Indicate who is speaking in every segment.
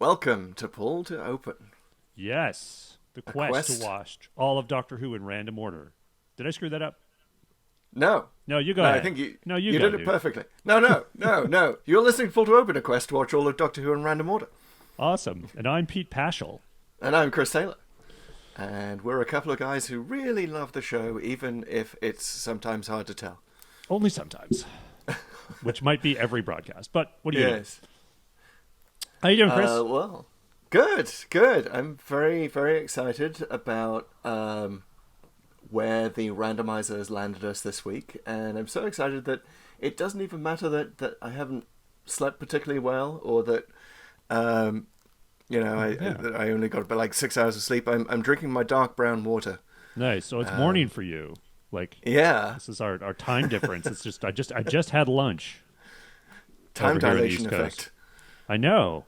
Speaker 1: Welcome to Pull to Open.
Speaker 2: Yes, the
Speaker 1: A
Speaker 2: quest
Speaker 1: quest?
Speaker 2: to watch all of Doctor Who in random order. Did I screw that up?
Speaker 1: No.
Speaker 2: No, you go
Speaker 1: No, I
Speaker 2: ahead.
Speaker 1: think you
Speaker 2: No, you
Speaker 1: you
Speaker 2: go,
Speaker 1: did it
Speaker 2: dude.
Speaker 1: perfectly. No. You're listening to Pull to Open, a quest to watch all of Doctor Who in random order.
Speaker 2: Awesome. And I'm Pete Paschal.
Speaker 1: And I'm Chris Taylor. And we're a couple of guys who really love the show, even if it's sometimes hard to tell.
Speaker 2: Only sometimes, which might be every broadcast. But what do you know?
Speaker 1: Yes.
Speaker 2: How you doing, Chris?
Speaker 1: Well, good. I'm very, very excited about where the randomizer has landed us this week. And I'm so excited that it doesn't even matter that I haven't slept particularly well, or that that I only got about like 6 hours of sleep. I'm drinking my dark brown water.
Speaker 2: Nice. So it's morning for you. Like,
Speaker 1: Yeah,
Speaker 2: this is our time difference. It's just I just had lunch.
Speaker 1: time
Speaker 2: over here on the
Speaker 1: dilation
Speaker 2: East Coast.
Speaker 1: effect.
Speaker 2: I know.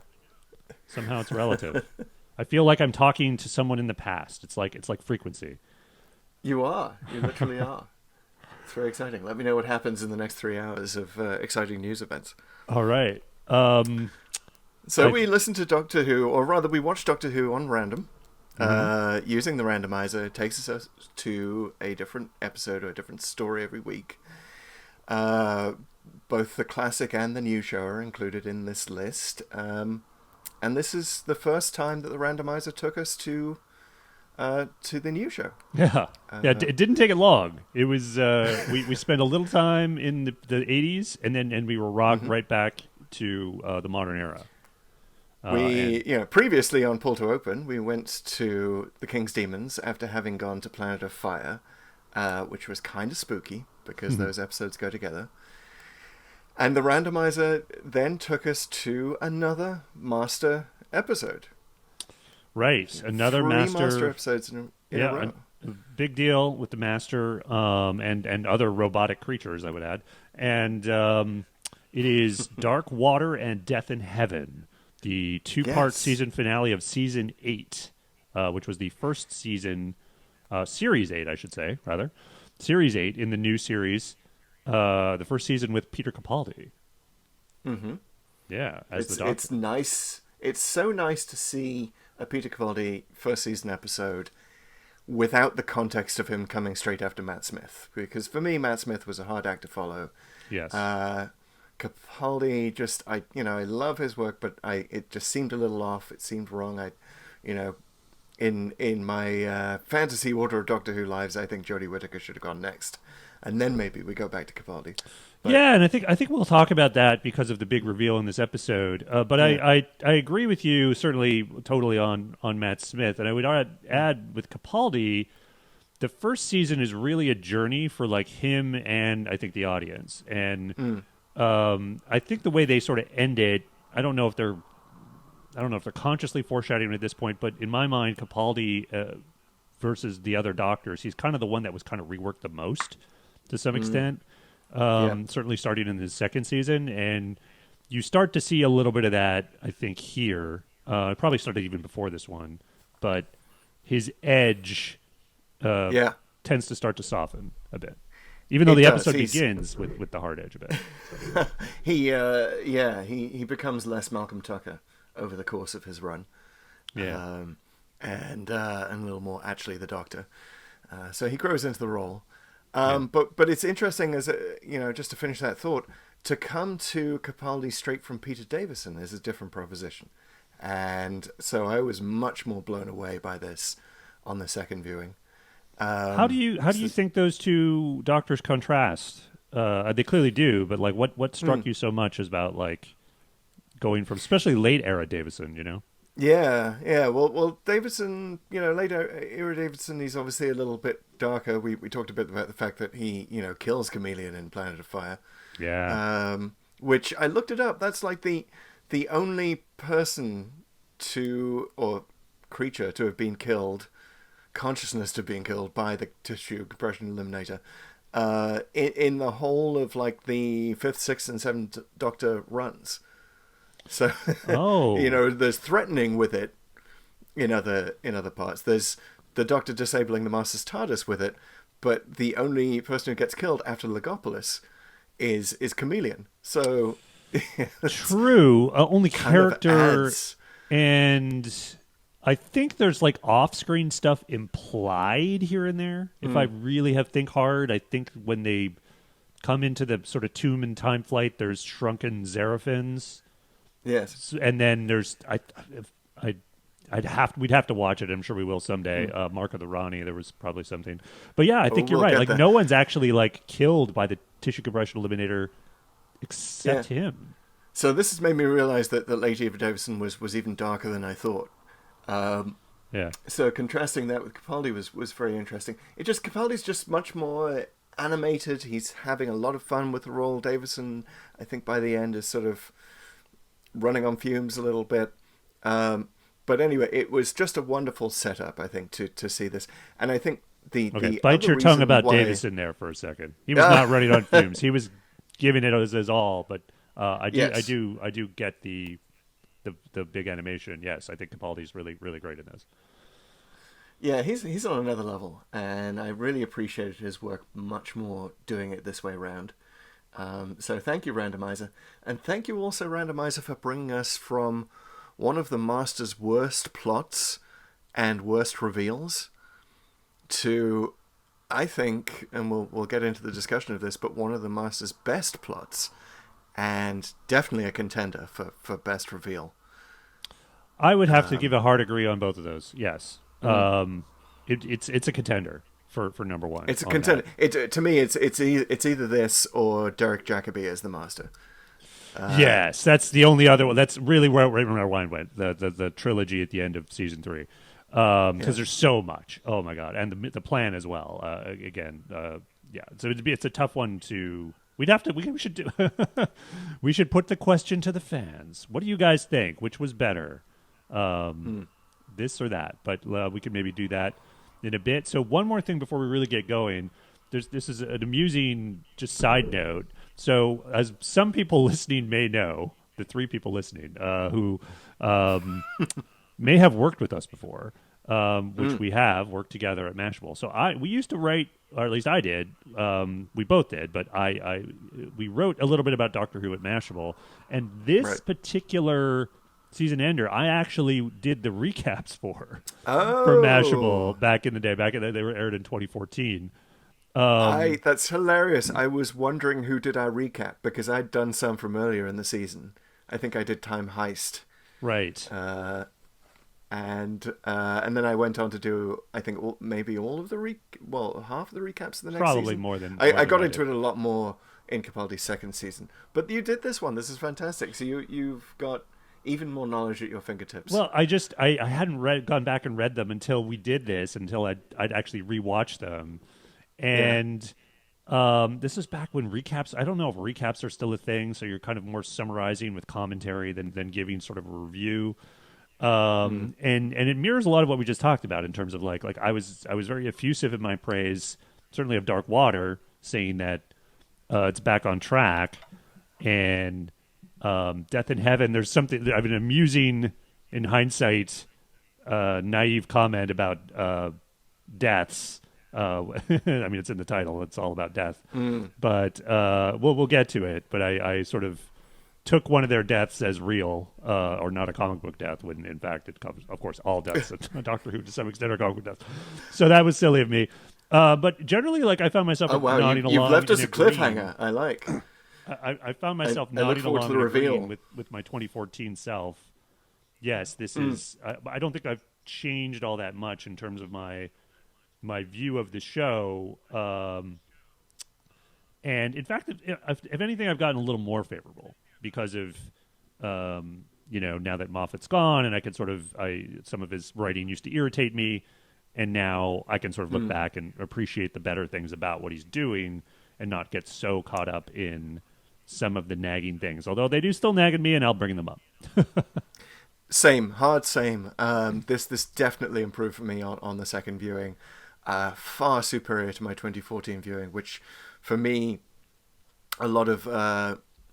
Speaker 2: Somehow it's relative. I feel like I'm talking to someone in the past. It's like frequency.
Speaker 1: You literally are. It's very exciting. Let me know what happens in the next 3 hours of exciting news events.
Speaker 2: All right.
Speaker 1: So we listened to Doctor Who, or rather we watched Doctor Who on random, using the randomizer. It takes us to a different episode or a different story every week. Both the classic and the new show are included in this list. And this is the first time that the randomizer took us to the new show.
Speaker 2: Yeah, it didn't take it long. It was we spent a little time in the 80s, and we were rocked right back to the modern era.
Speaker 1: Previously on Pull to Open, we went to the King's Demons after having gone to Planet of Fire, which was kind of spooky because those episodes go together. And the randomizer then took us to another Master episode.
Speaker 2: Right, another
Speaker 1: Three
Speaker 2: Master
Speaker 1: episodes in a row.
Speaker 2: a big deal with the Master and other robotic creatures, I would add. And it is Dark Water and Death in Heaven, the two-part season finale of Season 8, which was the first season, Series 8, I should say, rather. Series 8 in the new series, the first season with Peter Capaldi.
Speaker 1: Mm-hmm.
Speaker 2: Yeah, as the Doctor.
Speaker 1: It's nice. It's so nice to see a Peter Capaldi first season episode without the context of him coming straight after Matt Smith. Because for me, Matt Smith was a hard act to follow.
Speaker 2: Yes.
Speaker 1: Capaldi, I love his work, but it just seemed a little off. It seemed wrong. In my fantasy order of Doctor Who lives, I think Jodie Whittaker should have gone next, and then maybe we go back to Capaldi. But,
Speaker 2: yeah, and I think we'll talk about that because of the big reveal in this episode. But yeah. I agree with you certainly totally on Matt Smith, and I would add with Capaldi, the first season is really a journey for like him and I think the audience, and I think the way they sort of end it, I don't know if they're consciously foreshadowing at this point, but in my mind, Capaldi versus the other Doctors, he's kind of the one that was kind of reworked the most to some extent. Certainly starting in the second season, and you start to see a little bit of that, I think, here. It probably started even before this one, but his edge tends to start to soften a bit. Even though the episode begins with the hard edge a bit. So.
Speaker 1: he becomes less Malcolm Tucker over the course of his run.
Speaker 2: Yeah.
Speaker 1: And a little more actually the Doctor. So he grows into the role. But it's interesting, as just to finish that thought, to come to Capaldi straight from Peter Davison is a different proposition. And so I was much more blown away by this on the second viewing.
Speaker 2: How do you think those two Doctors contrast? They clearly do, but like what struck you so much about like going from especially late era Davison,
Speaker 1: Yeah. Well, Davison, later era Davison, he's obviously a little bit darker. We talked a bit about the fact that he, kills Chameleon in Planet of Fire.
Speaker 2: Yeah.
Speaker 1: Which I looked it up. That's like the only person or creature to have been killed, consciousness to have been killed by the tissue compression eliminator, in the whole of like the 5th, 6th, and 7th Doctor runs. So, there's threatening with it in other parts. There's the Doctor disabling the Master's TARDIS with it, but the only person who gets killed after Legopolis is Chameleon. So
Speaker 2: true. Only character And I think there's like off-screen stuff implied here and there. If I really have think hard, I think when they come into the sort of tomb in Time Flight, there's shrunken Zeraphins.
Speaker 1: Yes.
Speaker 2: And then there's we'd have to watch it. I'm sure we will someday. Mark of the Rani, there was probably something. But yeah, I think you're
Speaker 1: we'll
Speaker 2: right.
Speaker 1: get
Speaker 2: Like
Speaker 1: there.
Speaker 2: no one's actually like killed by the tissue compression eliminator except him.
Speaker 1: So this has made me realize that Lady Eva Davison was even darker than I thought.
Speaker 2: Yeah.
Speaker 1: So contrasting that with Capaldi was very interesting. Capaldi's just much more animated. He's having a lot of fun with the role. Davison, I think by the end, is sort of running on fumes a little bit. But anyway, it was just a wonderful setup, I think, to see this. And I think the
Speaker 2: Bite
Speaker 1: other
Speaker 2: your tongue
Speaker 1: reason
Speaker 2: about
Speaker 1: why...
Speaker 2: Davison there for a second. He was not running on fumes. He was giving it his all. But I do get the big animation. Yes, I think Capaldi's really really great in this.
Speaker 1: Yeah, he's on another level, and I really appreciated his work much more doing it this way around. So thank you, Randomizer. And thank you also, Randomizer, for bringing us from one of the Master's worst plots and worst reveals to, I think, and we'll get into the discussion of this, but one of the Master's best plots and definitely a contender for best reveal.
Speaker 2: I would have to give a hard agree on both of those. Yes. It's a contender for number one.
Speaker 1: It's a contender. To me, it's either this or Derek Jacobi as the Master.
Speaker 2: Yes, that's the only other one. That's really where my mind went. The trilogy at the end of season 3, because there's so much. Oh my god, and the plan as well. So it's a tough one to. We should do. We should put the question to the fans. What do you guys think? Which was better, this or that? But we could maybe do that in a bit. So one more thing before we really get going. This is an amusing just side note. So as some people listening may know, the 3 people listening who may have worked with us before, which we have worked together at Mashable. So we used to write, or at least I did. We both did, but we wrote a little bit about Doctor Who at Mashable, and this particular season ender, I actually did the recaps for Mashable back in the day. They were aired in 2014.
Speaker 1: That's hilarious. I was wondering who did our recap because I'd done some from earlier in the season. I think I did Time Heist.
Speaker 2: Right.
Speaker 1: And then I went on to do, I think, maybe all of the half of the recaps of the next
Speaker 2: Probably
Speaker 1: season.
Speaker 2: more than
Speaker 1: I got into it a lot more in Capaldi's second season. But you did this one. This is fantastic. So you've got even more knowledge at your fingertips.
Speaker 2: Well, I hadn't gone back and read them until we did this, until I'd actually rewatched them. And this is back when recaps, I don't know if recaps are still a thing, so you're kind of more summarizing with commentary than giving sort of a review. And it mirrors a lot of what we just talked about in terms of like I was very effusive in my praise, certainly of Dark Water, saying that it's back on track, and Death in Heaven, there's something, I have an amusing, in hindsight, naive comment about deaths. I mean, it's in the title. It's all about death. But we'll get to it. But I sort of took one of their deaths as real, or not a comic book death, when in fact it covers, of course, all deaths. Doctor Who, to some extent, are comic book deaths. So that was silly of me. But generally, like, I found myself nodding along.
Speaker 1: You've left us a
Speaker 2: agreeing.
Speaker 1: cliffhanger. I like.
Speaker 2: I found myself
Speaker 1: I look
Speaker 2: nodding
Speaker 1: forward to
Speaker 2: along
Speaker 1: the
Speaker 2: and agreeing
Speaker 1: reveal.
Speaker 2: with my 2014 self. Yes, this is. I don't think I've changed all that much in terms of my view of the show, and in fact, if anything, I've gotten a little more favorable because of now that Moffat's gone, and I can sort of some of his writing used to irritate me, and now I can sort of look back and appreciate the better things about what he's doing, and not get so caught up in some of the nagging things. Although they do still nag at me, and I'll bring them up.
Speaker 1: Same. This definitely improved for me on the second viewing. Far superior to my 2014 viewing, which for me, a lot of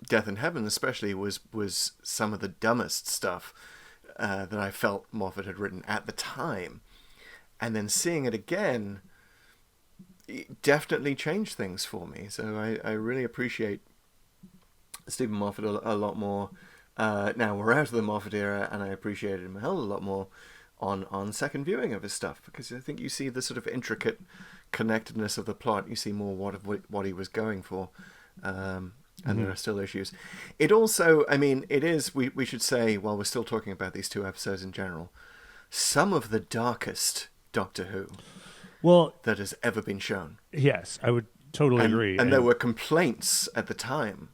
Speaker 1: Death in Heaven especially was some of the dumbest stuff that I felt Moffat had written at the time. And then seeing it again, it definitely changed things for me. So I really appreciate Stephen Moffat a lot more. Now we're out of the Moffat era, and I appreciated him a hell of a lot more on second viewing of his stuff, because I think you see the sort of intricate connectedness of the plot. You see more what he was going for, and there are still issues. It also, I mean, it is. We should say, while we're still talking about these two episodes in general, some of the darkest Doctor Who that has ever been shown.
Speaker 2: Yes, I would totally agree.
Speaker 1: And there were complaints at the time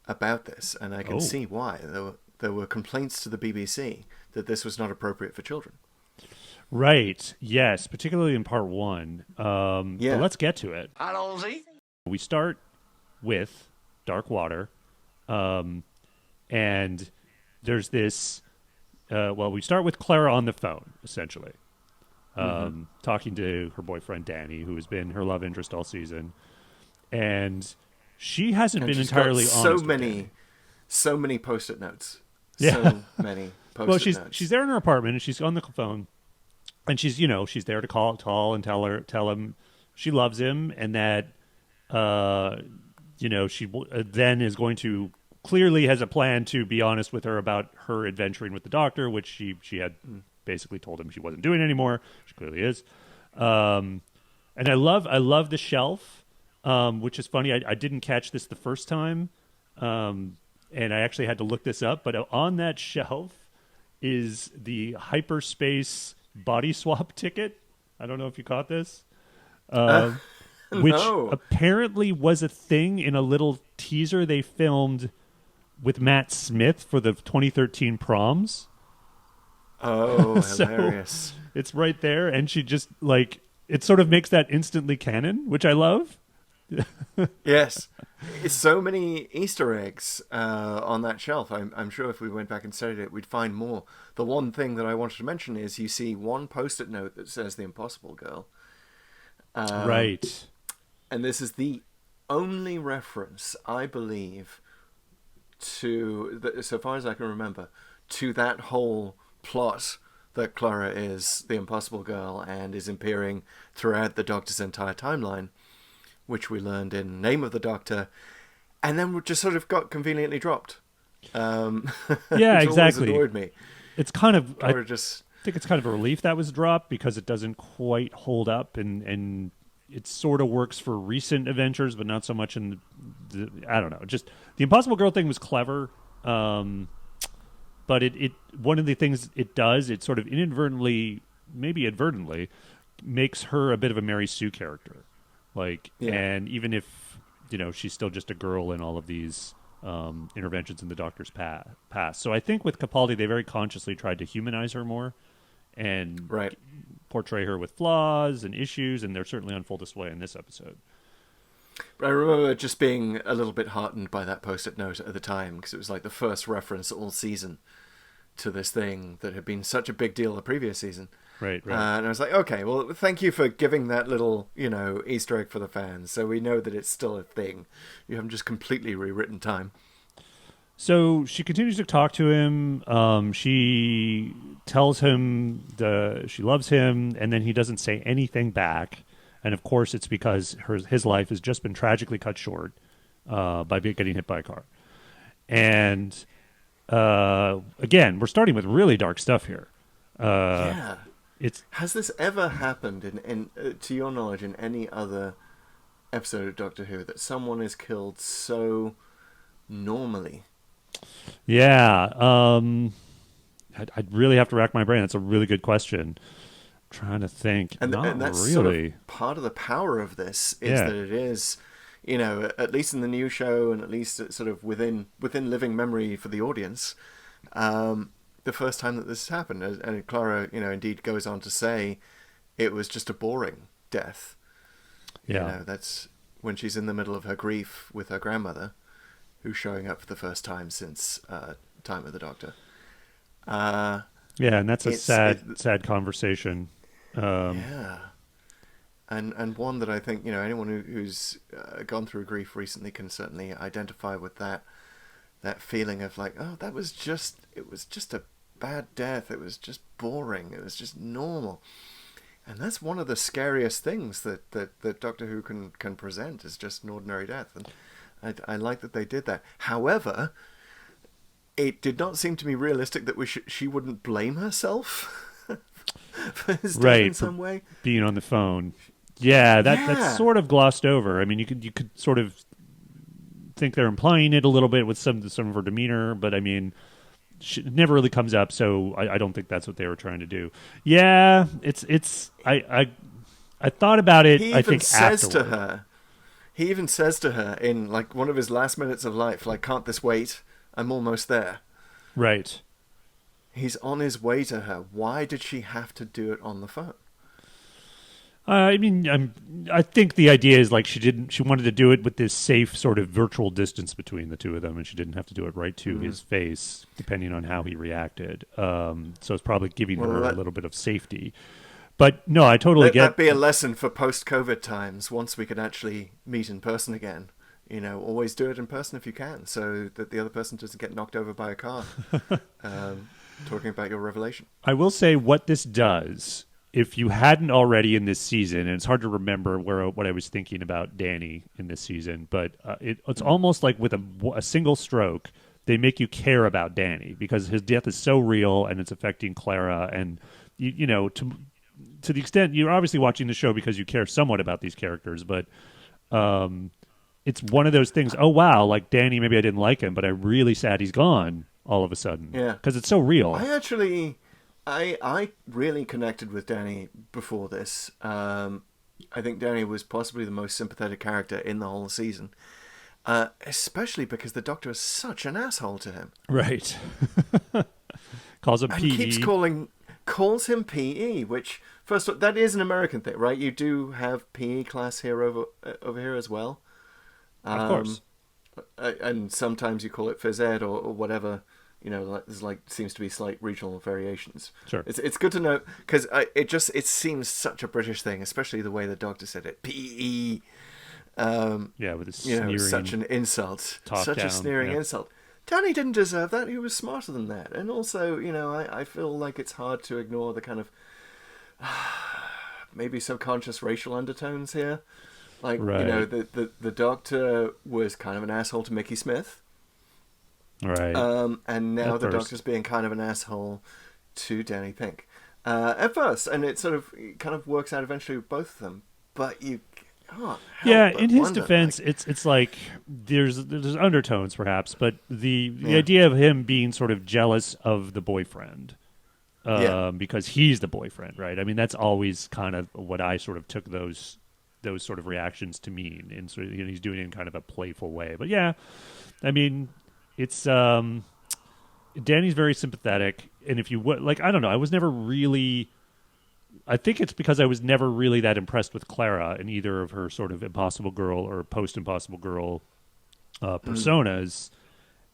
Speaker 1: about this, and I can see why. There were complaints to the BBC that this was not appropriate for children.
Speaker 2: Right. Yes, particularly in part one. But let's get to it. We start with Dark Water, and there's this. We start with Clara on the phone, essentially, talking to her boyfriend Danny, who has been her love interest all season, and she hasn't been entirely honest.
Speaker 1: So many post-it notes.
Speaker 2: Yeah.
Speaker 1: So many post-it notes.
Speaker 2: She's there in her apartment, and she's on the phone, and she's there to call and tell him she loves him, and that she then is going to clearly has a plan to be honest with her about her adventuring with the Doctor, which she had basically told him she wasn't doing anymore. She clearly is. And I love the shelf, which is funny. I didn't catch this the first time, and I actually had to look this up. But on that shelf is the Hyperspace body swap ticket. I don't know if you caught this. Which apparently was a thing in a little teaser they filmed with Matt Smith for the 2013 proms.
Speaker 1: Oh, hilarious.
Speaker 2: It's right there, and she just, it sort of makes that instantly canon, which I love.
Speaker 1: Yes. It's so many Easter eggs on that shelf. I'm sure if we went back and studied it, we'd find more. The one thing that I wanted to mention is you see one post-it note that says The Impossible Girl.
Speaker 2: Right.
Speaker 1: And this is the only reference, I believe, so far as I can remember, to that whole plot that Clara is the Impossible Girl and is appearing throughout the Doctor's entire timeline, which we learned in Name of the Doctor, and then just sort of got conveniently dropped.
Speaker 2: Yeah,
Speaker 1: which
Speaker 2: exactly.
Speaker 1: Always annoyed me.
Speaker 2: It's kind of... I
Speaker 1: just
Speaker 2: think it's kind of a relief that was dropped, because it doesn't quite hold up, and it sort of works for recent adventures, but not so much in the I don't know. Just the Impossible Girl thing was clever, but it one of the things it does, it sort of inadvertently, maybe advertently, makes her a bit of a Mary Sue character. And even if she's still just a girl in all of these interventions in the Doctor's past. So I think with Capaldi, they very consciously tried to humanize her more and portray her with flaws and issues, and they're certainly on full display in this episode.
Speaker 1: But I remember just being a little bit heartened by that post-it note at the time, because it was like the first reference all season to this thing that had been such a big deal the previous season.
Speaker 2: Right.
Speaker 1: And I was like, okay, well, thank you for giving that little, Easter egg for the fans, so we know that it's still a thing. You haven't just completely rewritten time.
Speaker 2: So she continues to talk to him. She tells him she loves him, and then he doesn't say anything back. And of course, it's because his life has just been tragically cut short by getting hit by a car. And again, we're starting with really dark stuff here.
Speaker 1: Has this ever happened in to your knowledge in any other episode of Doctor Who that someone is killed so normally?
Speaker 2: Yeah, I'd really have to rack my brain. That's a really good question. I'm trying to think.
Speaker 1: And that's
Speaker 2: really.
Speaker 1: Sort of part of the power of this is that it is, at least in the new show, and at least sort of within living memory for the audience, the first time that this happened. And Clara, indeed goes on to say it was just a boring death.
Speaker 2: Yeah.
Speaker 1: That's when she's in the middle of her grief with her grandmother, who's showing up for the first time since Time with the Doctor.
Speaker 2: And that's a sad conversation.
Speaker 1: And one that I think anyone who's gone through grief recently can certainly identify with that feeling of like, oh, it was just a bad death. It was just boring. It was just normal. And that's one of the scariest things that Doctor Who can present, is just an ordinary death. And I like that they did that. However, it did not seem to me realistic that she wouldn't blame herself for his death
Speaker 2: Right,
Speaker 1: in
Speaker 2: for
Speaker 1: some way.
Speaker 2: being on the phone. Yeah, that's
Speaker 1: Yeah.
Speaker 2: sort of glossed over. I mean, you could sort of think they're implying it a little bit with some of her demeanor, but I mean, it never really comes up, so I don't think that's what they were trying to do. Yeah, I thought about it.
Speaker 1: He
Speaker 2: I
Speaker 1: even
Speaker 2: think
Speaker 1: says
Speaker 2: afterward.
Speaker 1: to her, he even says to her in like one of his last minutes of life, like, "Can't this wait? I'm almost there."
Speaker 2: Right.
Speaker 1: He's on his way to her. Why did she have to do it on the phone?
Speaker 2: I mean, I think the idea is like she wanted to do it with this safe sort of virtual distance between the two of them, and she didn't have to do it right to his face, depending on how he reacted. So it's probably giving her a little bit of safety. But no, I totally
Speaker 1: Let
Speaker 2: get
Speaker 1: that be a lesson for post-COVID times. Once we can actually meet in person again, always do it in person if you can, so that the other person doesn't get knocked over by a car. Talking about your revelation.
Speaker 2: I will say what this does. If you hadn't already in this season, and it's hard to remember what I was thinking about Danny in this season, but it's almost like with a single stroke, they make you care about Danny because his death is so real and it's affecting Clara. And, to the extent you're obviously watching the show because you care somewhat about these characters, but it's one of those things, oh, wow, like Danny, maybe I didn't like him, but I'm really sad he's gone all of a sudden.
Speaker 1: Yeah.
Speaker 2: Because it's so real.
Speaker 1: I really connected with Danny before this. I think Danny was possibly the most sympathetic character in the whole season, especially because the Doctor is such an asshole to him.
Speaker 2: Right. Calls him
Speaker 1: and
Speaker 2: PE.
Speaker 1: calls him PE, which first of all, that is an American thing, right? You do have PE class here over here as well.
Speaker 2: Of course.
Speaker 1: And sometimes you call it phys ed or whatever. There's seems to be slight regional variations.
Speaker 2: Sure.
Speaker 1: It's good to know because it seems such a British thing, especially the way the Doctor said it. PE.
Speaker 2: With a sneering,
Speaker 1: such an insult, such a sneering insult. Danny didn't deserve that. He was smarter than that. And also, I feel like it's hard to ignore the kind of maybe subconscious racial undertones here. Like,
Speaker 2: right.
Speaker 1: The Doctor was kind of an asshole to Mickey Smith.
Speaker 2: Right.
Speaker 1: And now the Doctor's being kind of an asshole to Danny Pink. At first, and it kind of works out eventually with both of them. But you can't help but
Speaker 2: in his
Speaker 1: wonder,
Speaker 2: defense, it's like there's undertones perhaps, but the idea of him being sort of jealous of the boyfriend. Because he's the boyfriend, right? I mean, that's always kind of what I sort of took those sort of reactions to mean, and sort of, he's doing it in kind of a playful way. But yeah, I mean, it's Danny's very sympathetic, and if you would I don't know, I was never really. I think it's because I was never really that impressed with Clara in either of her sort of Impossible Girl or post Impossible Girl personas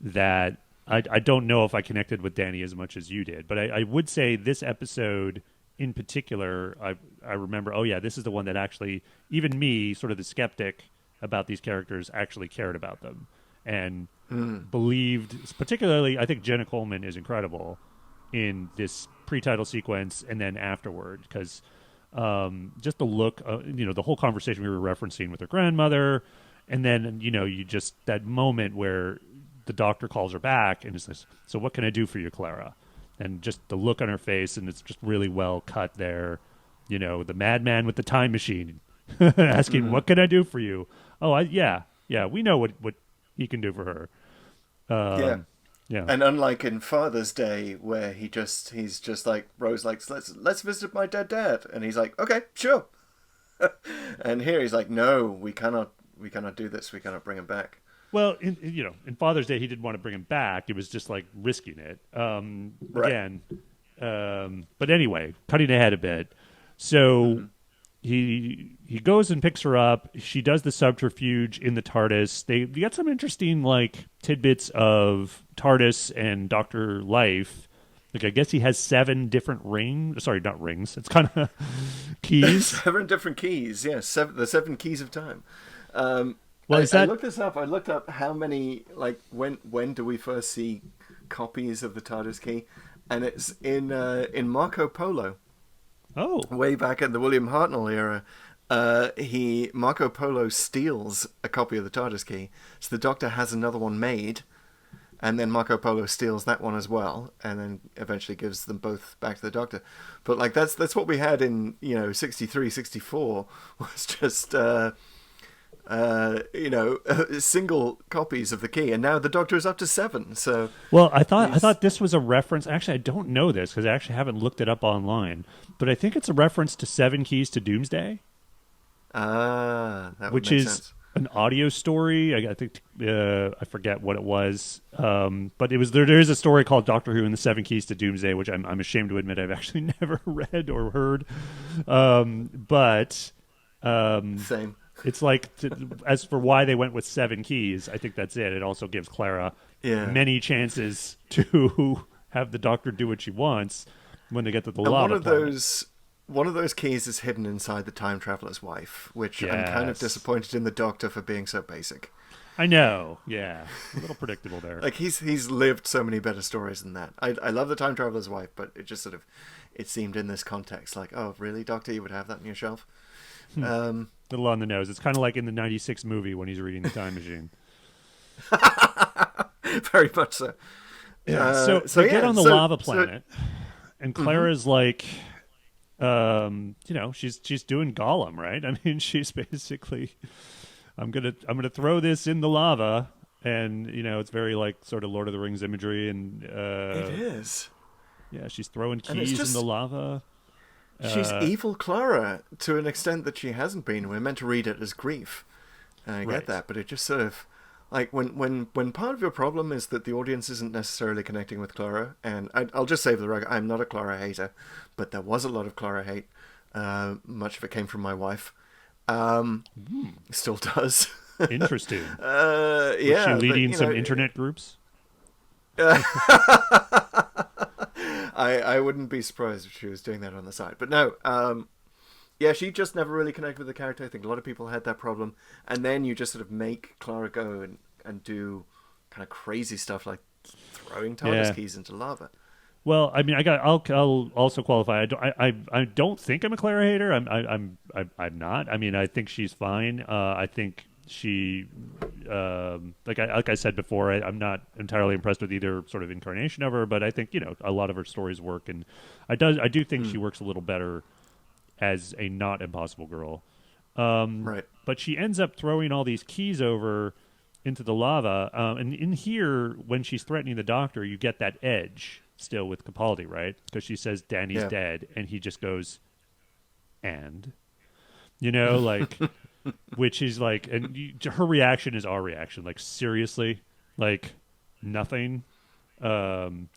Speaker 2: that I don't know if I connected with Danny as much as you did. But I would say this episode in particular, I remember, oh yeah, this is the one that actually, even me, sort of the skeptic about these characters, actually cared about them and believed, particularly, I think Jenna Coleman is incredible in this pre-title sequence and then afterward, because just the look, the whole conversation we were referencing with her grandmother, and then, you just, that moment where the Doctor calls her back and says, "So what can I do for you, Clara?" And just the look on her face, and it's just really well cut there. The madman with the time machine asking, "What can I do for you?" Oh, yeah, we know what he can do for her. Yeah.
Speaker 1: And unlike in Father's Day, where he's just like, Rose likes, let's visit my dead dad, and he's like, okay, sure. And here he's like, no, we cannot do this. We cannot bring him back.
Speaker 2: Well, in Father's Day, he didn't want to bring him back. It was just like risking it.
Speaker 1: Right.
Speaker 2: Again, but anyway, cutting ahead a bit. So he goes and picks her up. She does the subterfuge in the TARDIS. You get some interesting tidbits of TARDIS and Doctor life. I guess he has 7 different rings. Sorry, not rings. It's kind of keys.
Speaker 1: 7 different keys. Yes, the 7 keys of time.
Speaker 2: Well,
Speaker 1: I looked this up. I looked up how many, when do we first see copies of the TARDIS key, and it's in Marco Polo.
Speaker 2: Oh,
Speaker 1: way back in the William Hartnell era, Marco Polo steals a copy of the TARDIS key, so the Doctor has another one made, and then Marco Polo steals that one as well, and then eventually gives them both back to the Doctor. But like that's what we had in 63, 64 was just single copies of the key, and now the Doctor is up to 7. So
Speaker 2: well, I thought this was a reference. Actually, I don't know this because I actually haven't looked it up online, but I think it's a reference to 7 Keys to Doomsday.
Speaker 1: That would
Speaker 2: which
Speaker 1: make
Speaker 2: is
Speaker 1: sense.
Speaker 2: an audio story. I think I forget what it was, but it was there is a story called Doctor Who and the 7 Keys to Doomsday, which I'm ashamed to admit I've actually never read or heard. But
Speaker 1: Same.
Speaker 2: it's like as for why they went with 7 keys, I think that's it. It also gives Clara many chances to have the Doctor do what she wants when they get to the lava planet.
Speaker 1: One of those keys is hidden inside the time traveler's wife, which I'm kind of disappointed in the Doctor for being so basic.
Speaker 2: I know, yeah, a little predictable there.
Speaker 1: Like he's lived so many better stories than that. I love the time traveler's wife, but it just it seemed in this context like, oh really, Doctor, you would have that on your shelf?
Speaker 2: Little on the nose. It's kind of like in the '96 movie when he's reading the time machine.
Speaker 1: Very much so.
Speaker 2: Yeah. So they get on the lava planet, and Clara's like. She's doing Gollum, right? I mean, she's basically, I'm gonna throw this in the lava, and it's very like sort of Lord of the Rings imagery, and
Speaker 1: it is.
Speaker 2: Yeah, she's throwing keys in the lava.
Speaker 1: She's evil Clara to an extent that she hasn't been. We're meant to read it as grief, and I get that, but it just sort of. Like when part of your problem is that the audience isn't necessarily connecting with Clara, and I'll just say for the record, I'm not a Clara hater, but there was a lot of Clara hate. Much of it came from my wife. Still does.
Speaker 2: Interesting.
Speaker 1: Was
Speaker 2: she leading some internet groups?
Speaker 1: I wouldn't be surprised if she was doing that on the side, but no. Yeah, she just never really connected with the character. I think a lot of people had that problem. And then you just sort of make Clara go and do kind of crazy stuff like throwing TARDIS keys into lava.
Speaker 2: Well, I mean, I'll also qualify. I don't think I'm a Clara hater. I'm not. I mean, I think she's fine. I think she, like I said before, I'm not entirely impressed with either sort of incarnation of her, but I think a lot of her stories work, and I do think she works a little better as a not impossible girl.
Speaker 1: Right.
Speaker 2: But she ends up throwing all these keys over into the lava. And in here, when she's threatening the Doctor, you get that edge still with Capaldi, right? Because she says Danny's dead, and he just goes, and? Like, which is like, and her reaction is our reaction. Like, seriously? Like, nothing? And...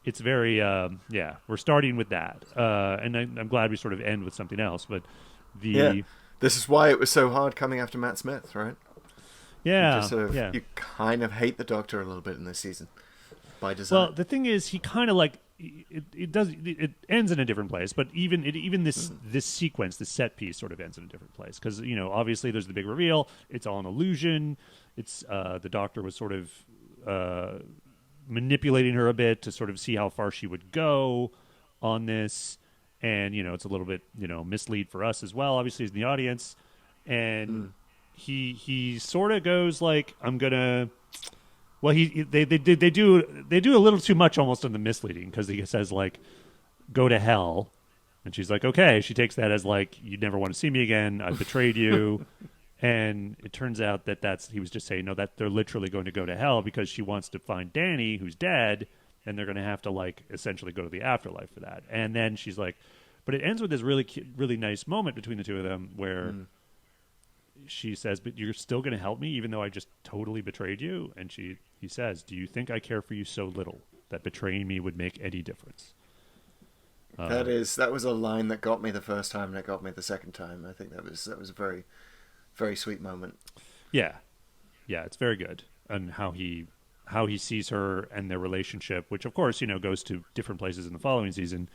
Speaker 2: it's very, we're starting with that. And I'm glad we sort of end with something else. But
Speaker 1: this is why it was so hard coming after Matt Smith, right?
Speaker 2: Yeah.
Speaker 1: You kind of hate the Doctor a little bit in this season by design.
Speaker 2: Well, the thing is, he kind of like, it ends in a different place. But even this sequence, this set piece sort of ends in a different place. Because, obviously there's the big reveal. It's all an illusion. It's the Doctor was sort of... manipulating her a bit to sort of see how far she would go on this, and it's a little bit mislead for us as well, obviously, as the audience. And he sort of goes like, I'm gonna. Well, they do a little too much almost on the misleading, because he says like, go to hell, and she's like, okay. She takes that as like, you never want to see me again. I've betrayed you. And it turns out that he was just saying, no, that they're literally going to go to hell because she wants to find Danny, who's dead, and they're going to have to, like, essentially go to the afterlife for that. And then she's like, but it ends with this really, really nice moment between the two of them where she says, but you're still going to help me even though I just totally betrayed you? And he says, do you think I care for you so little that betraying me would make any difference?
Speaker 1: That was a line that got me the first time and it got me the second time. I think that was a very... very sweet moment. Yeah,
Speaker 2: it's very good, and how he sees her and their relationship, which of course goes to different places in the following season,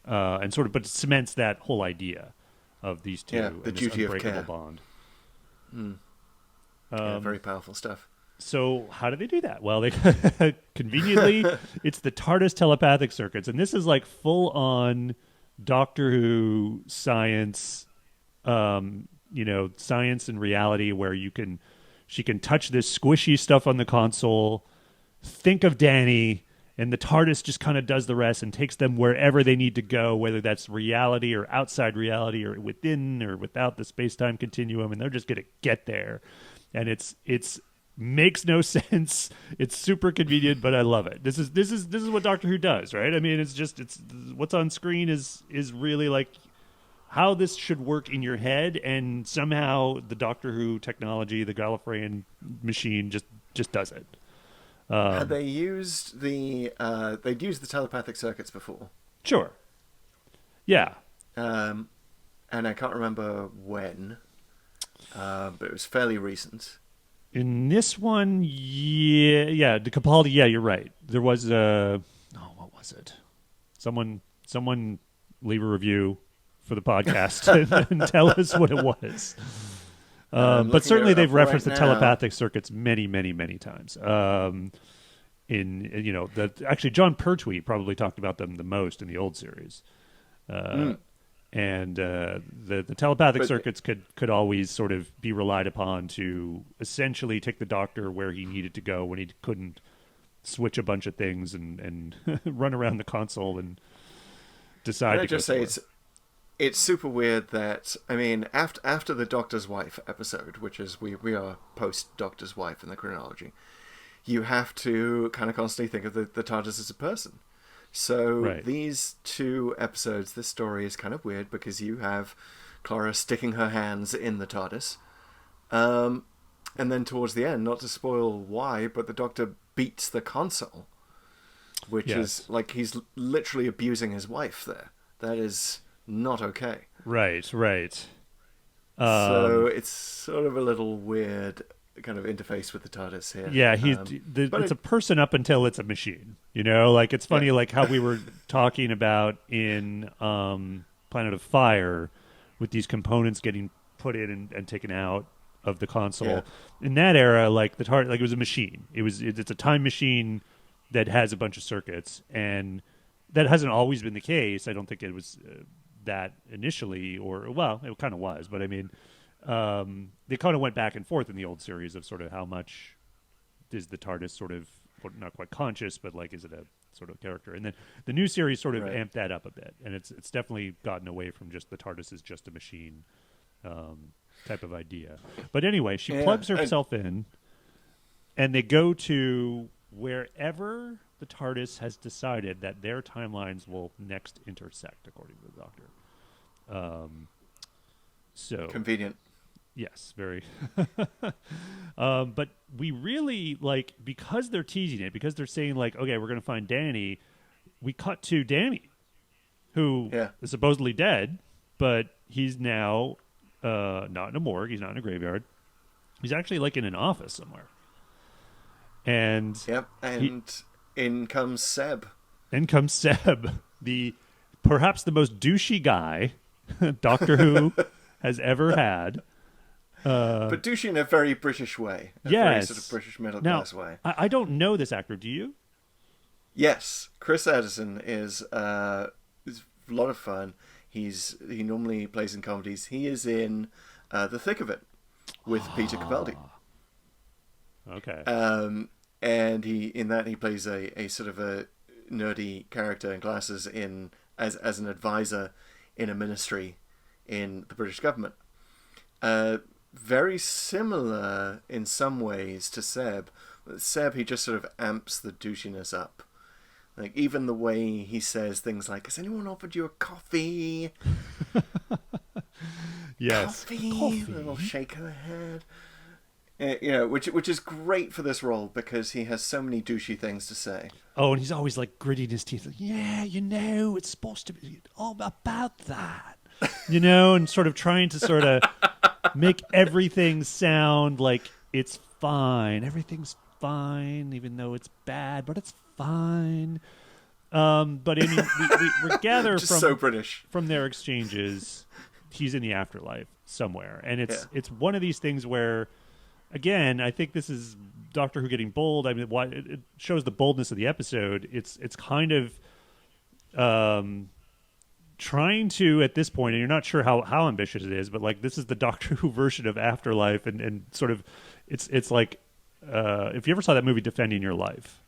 Speaker 2: and sort of, but it cements that whole idea of these two,
Speaker 1: the
Speaker 2: and
Speaker 1: duty
Speaker 2: this
Speaker 1: of care
Speaker 2: bond.
Speaker 1: Very powerful stuff.
Speaker 2: So how do they do that? Well, they conveniently, it's the TARDIS telepathic circuits, and this is like full on Doctor Who science. Science and reality, where you can She can touch this squishy stuff on the console, think of Danny, and the TARDIS just kind of does the rest and takes them wherever they need to go, whether that's reality or outside reality or within or without the space-time continuum, and they're just going to get there. And it's makes no sense. It's super convenient, but I love it. This is what Doctor Who does, right? I mean, it's what's on screen is really like how this should work in your head, and somehow the Doctor Who technology, the Gallifreyan machine, just does it.
Speaker 1: Had they used they'd used the telepathic circuits before?
Speaker 2: Sure. Yeah.
Speaker 1: And I can't remember when, but it was fairly recent.
Speaker 2: In this one, yeah, the Capaldi, yeah, you're right. There was what was it? Someone leave a review for the podcast and tell us what it was. But certainly they've referenced the telepathic circuits many, many, many times. Actually John Pertwee probably talked about them the most in the old series. And the telepathic circuits could always sort of be relied upon to essentially take the Doctor where he needed to go when he couldn't switch a bunch of things and run around the console and decide.
Speaker 1: Can I just say it's super weird that, I mean, after the Doctor's Wife episode, which is we are post Doctor's Wife in the chronology, you have to kind of constantly think of the TARDIS as a person. So these two episodes, this story is kind of weird because you have Clara sticking her hands in the TARDIS. And then towards the end, not to spoil why, but the Doctor beats the console, which is like he's literally abusing his wife there. That is not okay.
Speaker 2: Right.
Speaker 1: So it's sort of a little weird kind of interface with the TARDIS here.
Speaker 2: Yeah, it's a person up until it's a machine. You know, like it's funny, like how we were talking about in Planet of Fire with these components getting put in and taken out of the console. Yeah. In that era, like the TARDIS, like it was a machine. It's a time machine that has a bunch of circuits, and that hasn't always been the case. I don't think it was that initially, or well, it kind of was, but I mean. They kind of went back and forth in the old series of sort of how much is the TARDIS sort of, not quite conscious, but like is it a sort of character? And then the new series sort of amped that up a bit, and it's definitely gotten away from just the TARDIS is just a machine type of idea. But anyway, she plugs herself in, and they go to wherever the TARDIS has decided that their timelines will next intersect, according to the Doctor. So
Speaker 1: convenient.
Speaker 2: Yes, very. But we really, like, because they're teasing it, because they're saying, like, okay, we're going to find Danny, we cut to Danny, who is supposedly dead, but he's now not in a morgue, he's not in a graveyard. He's actually, like, in an office somewhere. And
Speaker 1: in comes Seb.
Speaker 2: Perhaps the most douchey guy Doctor Who has ever had.
Speaker 1: But douchey in a very British way. Very sort of British middle class way.
Speaker 2: I don't know this actor, do you?
Speaker 1: Yes. Chris Edison is a lot of fun. He normally plays in comedies. He is in The Thick of It with Peter Capaldi.
Speaker 2: Okay.
Speaker 1: And he plays a sort of a nerdy character in glasses as an advisor in a ministry in the British government. Very similar in some ways to Seb. Seb, he just sort of amps the douchiness up. Like, even the way he says things like, has anyone offered you a coffee?
Speaker 2: Yes.
Speaker 1: Coffee. A little shake of the head. Which is great for this role because he has so many douchey things to say.
Speaker 2: Oh, and he's always like gritting his teeth. Like, it's supposed to be all about that. And sort of trying to sort of make everything sound like it's fine. Everything's fine, even though it's bad, but it's fine. But I mean, we gather
Speaker 1: just so British
Speaker 2: from their exchanges, he's in the afterlife somewhere, and it's one of these things where, again, I think this is Doctor Who getting bold. I mean, it shows the boldness of the episode. It's kind of trying to, at this point, and you're not sure how ambitious it is, but like this is the Doctor Who version of Afterlife, and sort of it's like if you ever saw that movie Defending Your Life.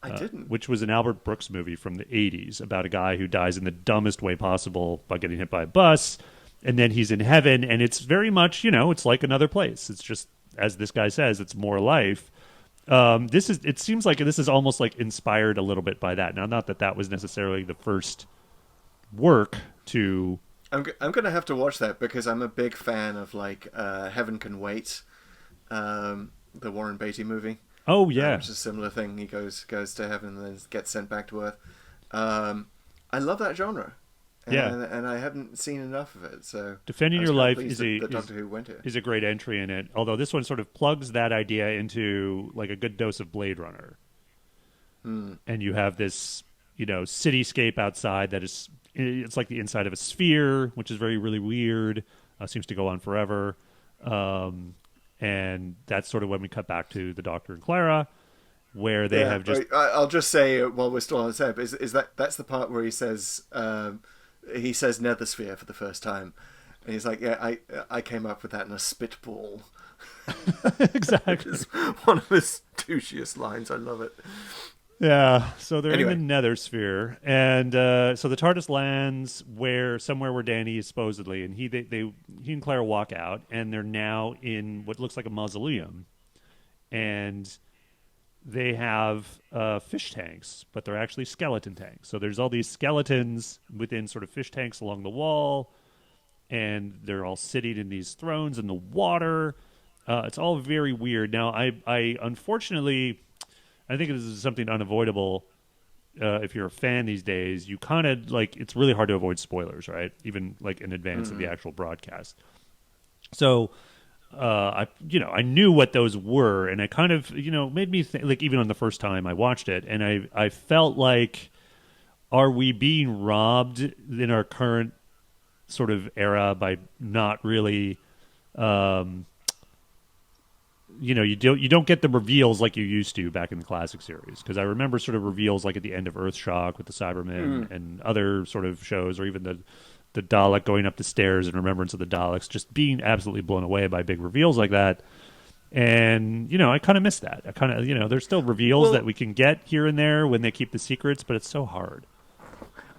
Speaker 1: I didn't.
Speaker 2: Which was an Albert Brooks movie from the 80s about a guy who dies in the dumbest way possible by getting hit by a bus, and then he's in heaven, and it's very much, it's like another place. It's just, as this guy says, it's more life. It seems like this is almost like inspired a little bit by that. Now, not that that was necessarily the first work to...
Speaker 1: I'm going to have to watch that because I'm a big fan of Heaven Can Wait, the Warren Beatty movie.
Speaker 2: Oh yeah,
Speaker 1: which is a similar thing. He goes to heaven and then gets sent back to Earth. I love that genre. And I haven't seen enough of it. So
Speaker 2: Defending Your Life is
Speaker 1: Doctor Who went here.
Speaker 2: Is a great entry in it. Although this one sort of plugs that idea into like a good dose of Blade Runner. And you have this, cityscape outside that is, it's like the inside of a sphere, which is really weird. Seems to go on forever. And that's sort of when we cut back to the Doctor and Clara, where they have just...
Speaker 1: I'll just say, while we're still on the tab, is that's the part where he says Nethersphere for the first time. And he's like, yeah, I came up with that in a spitball.
Speaker 2: Exactly.
Speaker 1: It's one of his douchiest lines. I love it.
Speaker 2: Yeah, so they're in the Nethersphere, and so the TARDIS lands somewhere where Danny is supposedly, and he and Clara walk out, and they're now in what looks like a mausoleum, and they have fish tanks, but they're actually skeleton tanks. So there's all these skeletons within sort of fish tanks along the wall, and they're all sitting in these thrones in the water. It's all very weird. Now, I unfortunately... I think this is something unavoidable if you're a fan these days. You kind of it's really hard to avoid spoilers, right? Even in advance of the actual broadcast. So I knew what those were, and it kind of made me think, even on the first time I watched it, and I felt like, are we being robbed in our current sort of era by not really you don't get the reveals like you used to back in the classic series, because I remember sort of reveals like at the end of Earthshock with the Cybermen and other sort of shows, or even the Dalek going up the stairs in Remembrance of the Daleks, just being absolutely blown away by big reveals like that. And I kind of miss that. I kind of there's still reveals that we can get here and there when they keep the secrets, but it's so hard.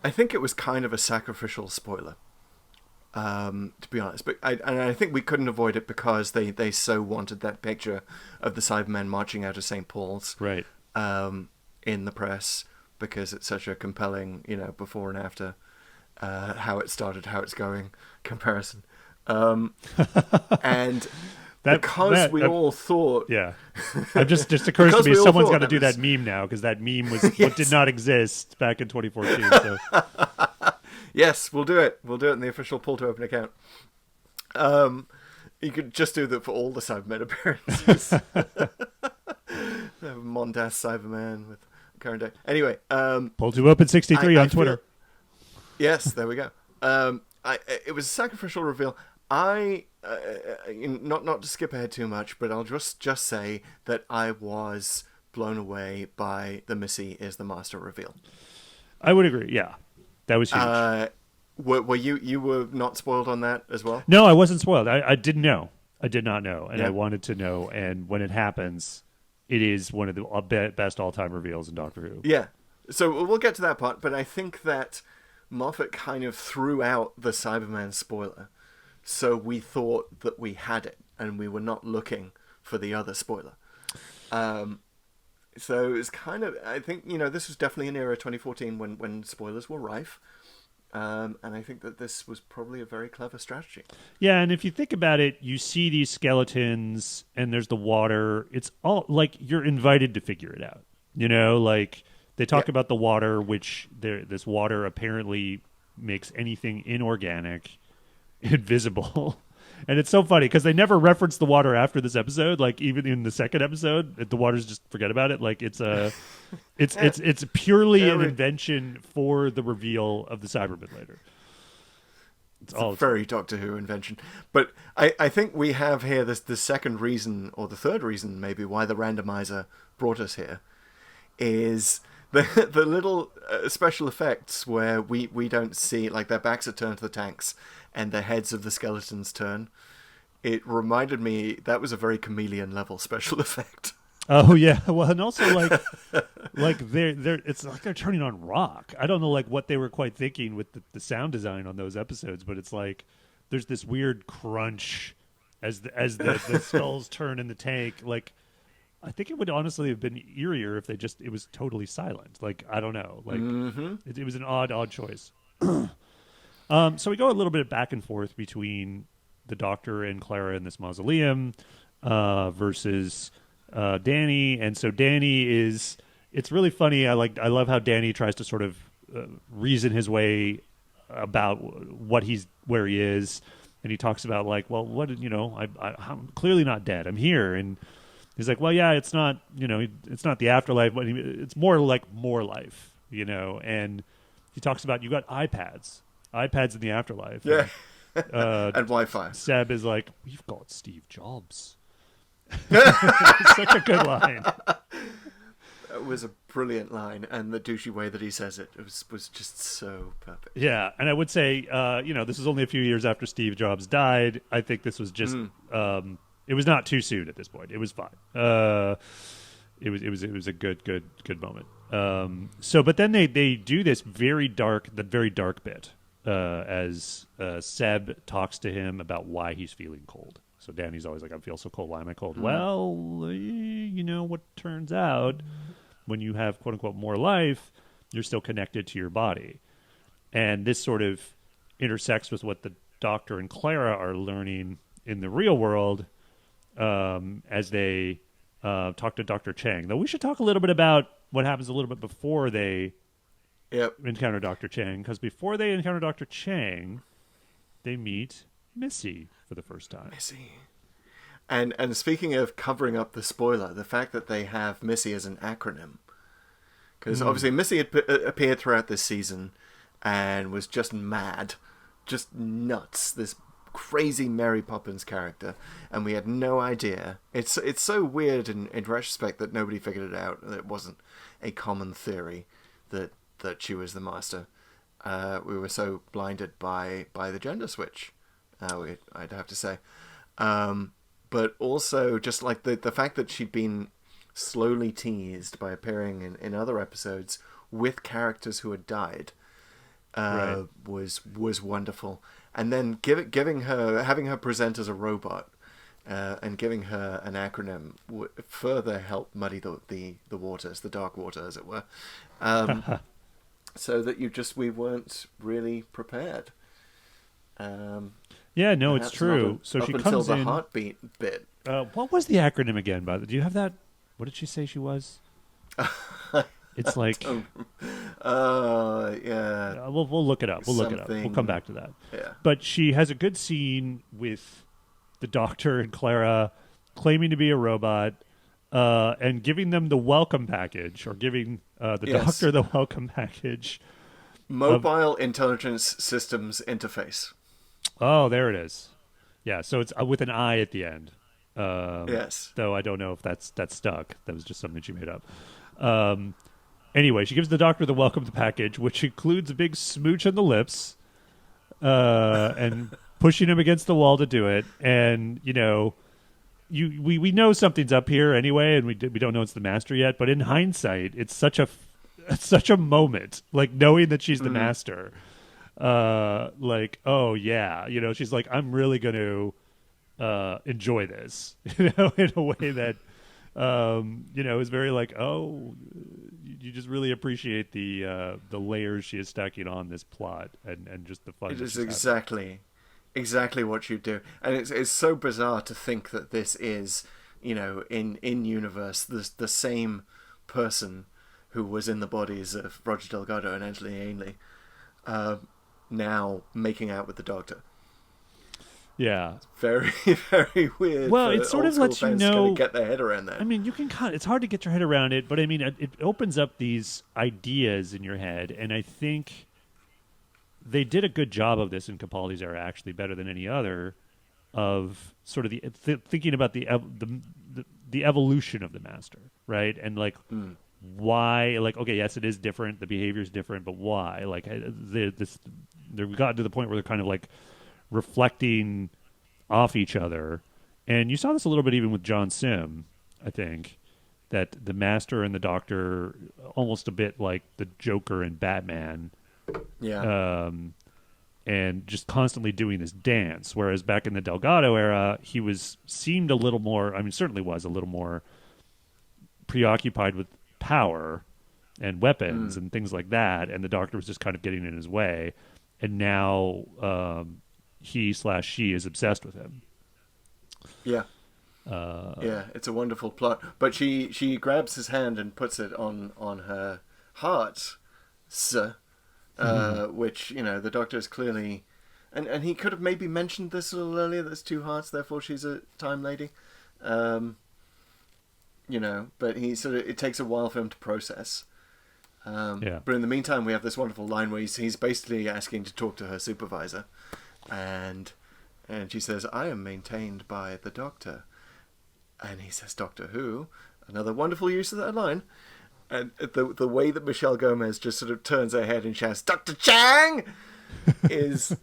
Speaker 1: I think it was kind of a sacrificial spoiler. To be honest, but I think we couldn't avoid it because they so wanted that picture of the Cybermen marching out of St. Paul's,
Speaker 2: right?
Speaker 1: In the press, because it's such a compelling, before and after, how it started, how it's going comparison, and we all thought,
Speaker 2: yeah, it just occurs to me someone's got to do that meme now, because that meme was what did not exist back in 2014. So.
Speaker 1: Yes, we'll do it. We'll do it in the official Pull to Open account. You could just do that for all the Cybermen appearances. Mondas Cyberman with current day. Anyway,
Speaker 2: Pull to Open 63 on Twitter.
Speaker 1: Yes, there we go. It was a sacrificial reveal. Not to skip ahead too much, but I'll just say that I was blown away by the Missy is the Master reveal.
Speaker 2: I would agree. Yeah. That was huge.
Speaker 1: Were you were not spoiled on that as well?
Speaker 2: No, I wasn't spoiled. I didn't know. I did not know, and I wanted to know. And when it happens, it is one of the best all-time reveals in Doctor Who.
Speaker 1: Yeah. So we'll get to that part, but I think that Moffat kind of threw out the Cyberman spoiler, so we thought that we had it, and we were not looking for the other spoiler. So it's kind of, I think, this was definitely an era 2014 when spoilers were rife. And I think that this was probably a very clever strategy.
Speaker 2: Yeah, and if you think about it, you see these skeletons and there's the water. It's all like you're invited to figure it out. They talk about the water, which this water apparently makes anything inorganic invisible. And it's so funny because they never reference the water after this episode. Like even in the second episode, the water's just forget about it. Like it's purely an invention for the reveal of the Cybermen later.
Speaker 1: It's a very Doctor Who invention. But I think we have here the second reason, or the third reason maybe, why the randomizer brought us here, is the little special effects where we don't see, like their backs are turned to the tanks and the heads of the skeletons turn. it reminded me that was a very chameleon level special effect.
Speaker 2: Oh yeah, well, and also like they're it's like they're turning on rock. I don't know like what they were quite thinking with the sound design on those episodes, but it's like there's this weird crunch as the skulls turn in the tank. Like I think it would honestly have been eerier if it was totally silent. Like I don't know, like it was an odd choice. So we go a little bit back and forth between the Doctor and Clara in this mausoleum versus Danny, and so Danny is. It's really funny. I love how Danny tries to sort of reason his way about where he is, and he talks about like, well, I'm clearly not dead. I'm here, and he's like, well, yeah, it's not, it's not the afterlife, but it's more like more life, and he talks about you got iPads in the afterlife,
Speaker 1: Yeah,
Speaker 2: and
Speaker 1: and Wi-Fi.
Speaker 2: Seb is like, we've got Steve Jobs. It's such a good line.
Speaker 1: That was a brilliant line, and the douchey way that he says it was just so perfect.
Speaker 2: Yeah, and I would say, this is only a few years after Steve Jobs died. I think this was just, it was not too soon at this point. It was fine. It was a good moment. But then they do this very dark bit as Seb talks to him about why he's feeling cold. So Danny's always like, I feel so cold. Why am I cold? Well, what turns out when you have quote unquote more life, you're still connected to your body. And this sort of intersects with what the Doctor and Clara are learning in the real world as they talk to Dr. Chang. Though we should talk a little bit about what happens a little bit before they encounter Dr. Chang. Because before they encounter Dr. Chang, they meet Missy for the first time.
Speaker 1: Missy. And speaking of covering up the spoiler, the fact that they have Missy as an acronym. Because obviously Missy had appeared throughout this season and was just mad. Just nuts. This crazy Mary Poppins character. And we had no idea. It's so weird in retrospect that nobody figured it out. That it wasn't a common theory that she was the master. We were so blinded by the gender switch. I'd have to say. But also just like the fact that she'd been slowly teased by appearing in other episodes with characters who had died was wonderful. And then having her present as a robot and giving her an acronym further helped muddy the waters, the dark water, as it were, so that we weren't really prepared.
Speaker 2: Yeah, no, it's true. So she comes
Speaker 1: until the
Speaker 2: in.
Speaker 1: Heartbeat bit.
Speaker 2: What was the acronym again? Do you have that? What did she say she was? It's like.
Speaker 1: Yeah.
Speaker 2: We'll look it up. We'll look it up. We'll come back to that.
Speaker 1: Yeah.
Speaker 2: But she has a good scene with the Doctor and Clara claiming to be a robot and giving them the welcome package, or giving the Doctor the welcome package.
Speaker 1: Mobile Intelligence Systems Interface.
Speaker 2: Oh, there it is. Yeah, so it's with an I at the end.
Speaker 1: Yes.
Speaker 2: Though I don't know if that's stuck. That was just something she made up. Anyway, she gives the Doctor the welcome package, which includes a big smooch on the lips and pushing him against the wall to do it. And, we know something's up here anyway, and we don't know it's the Master yet. But in hindsight, it's such a moment, like knowing that she's the Master. Like, oh yeah, she's like, I'm really going to enjoy this, in a way that, is very like, oh, you just really appreciate the layers she is stacking on this plot and just the fun.
Speaker 1: It is exactly what you do, and it's so bizarre to think that this is, in universe, the same person who was in the bodies of Roger Delgado and Angelina Ainley, now making out with the Doctor.
Speaker 2: Yeah,
Speaker 1: it's very, very weird.
Speaker 2: Well, it sort of lets you know.
Speaker 1: Get their head around that.
Speaker 2: I mean, you can it's hard to get your head around it, but I mean, it opens up these ideas in your head, and I think they did a good job of this in Capaldi's era, actually better than any other, of sort of thinking about the evolution of the Master, right? And like why, like, okay, yes, it is different, the behavior is different, but why? Like they've gotten to the point where they're kind of like reflecting off each other. And you saw this a little bit even with John Sim, I think, that the Master and the Doctor, almost a bit like the Joker and Batman, and just constantly doing this dance. Whereas back in the Delgado era, he seemed a little more, I mean, certainly was a little more preoccupied with power and weapons and things like that, and the Doctor was just kind of getting in his way. And now he/she is obsessed with him.
Speaker 1: Yeah. Yeah, it's a wonderful plot. But she grabs his hand and puts it on her heart, which, the Doctor is clearly... And he could have maybe mentioned this a little earlier, there's two hearts, therefore she's a time lady. But it takes a while for him to process. But in the meantime, we have this wonderful line where he's basically asking to talk to her supervisor. And she says, "I am maintained by the Doctor." And he says, "Doctor who?" Another wonderful use of that line. And the way that Michelle Gomez just sort of turns her head and shouts, "Dr. Chang!" is,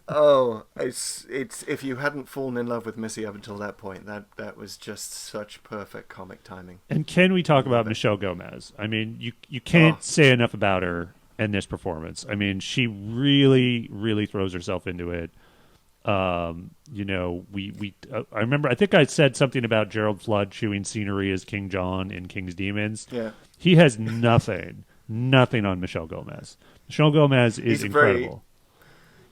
Speaker 1: it's if you hadn't fallen in love with Missy up until that point, that was just such perfect comic timing.
Speaker 2: And can we talk about Michelle Gomez? I mean, you can't say enough about her in this performance. I mean, she really, really throws herself into it. I remember, I think I said something about Gerald Flood chewing scenery as King John in King's Demons.
Speaker 1: Yeah.
Speaker 2: He has nothing on Michelle Gomez. Michelle Gomez is incredible.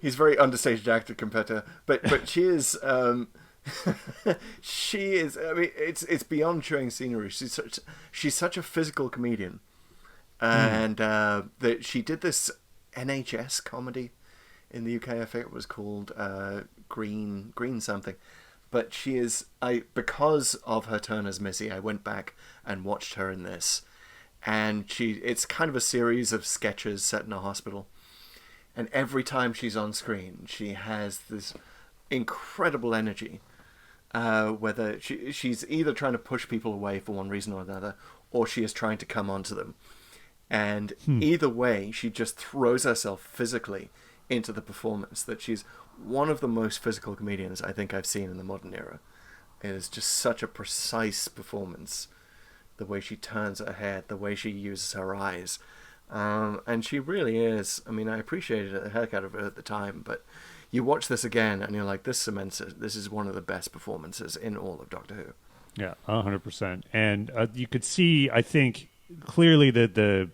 Speaker 1: He's a very understated actor compared to her, but she is, she is, I mean, it's beyond chewing scenery. She's such a physical comedian. And that she did this NHS comedy in the UK, I think it was called Green something. But she is, because of her turn as Missy, I went back and watched her in this. And it's kind of a series of sketches set in a hospital. And every time she's on screen, she has this incredible energy. Whether she's either trying to push people away for one reason or another, or she is trying to come onto them. And either way, she just throws herself physically into the performance. That she's one of the most physical comedians I think I've seen in the modern era. It is just such a precise performance. The way she turns her head, the way she uses her eyes. And she really is. I mean, I appreciated the heck out of her at the time, but you watch this again and you're like, this cements it. This is one of the best performances in all of Doctor Who.
Speaker 2: Yeah, 100%. And you could see, I think, clearly that the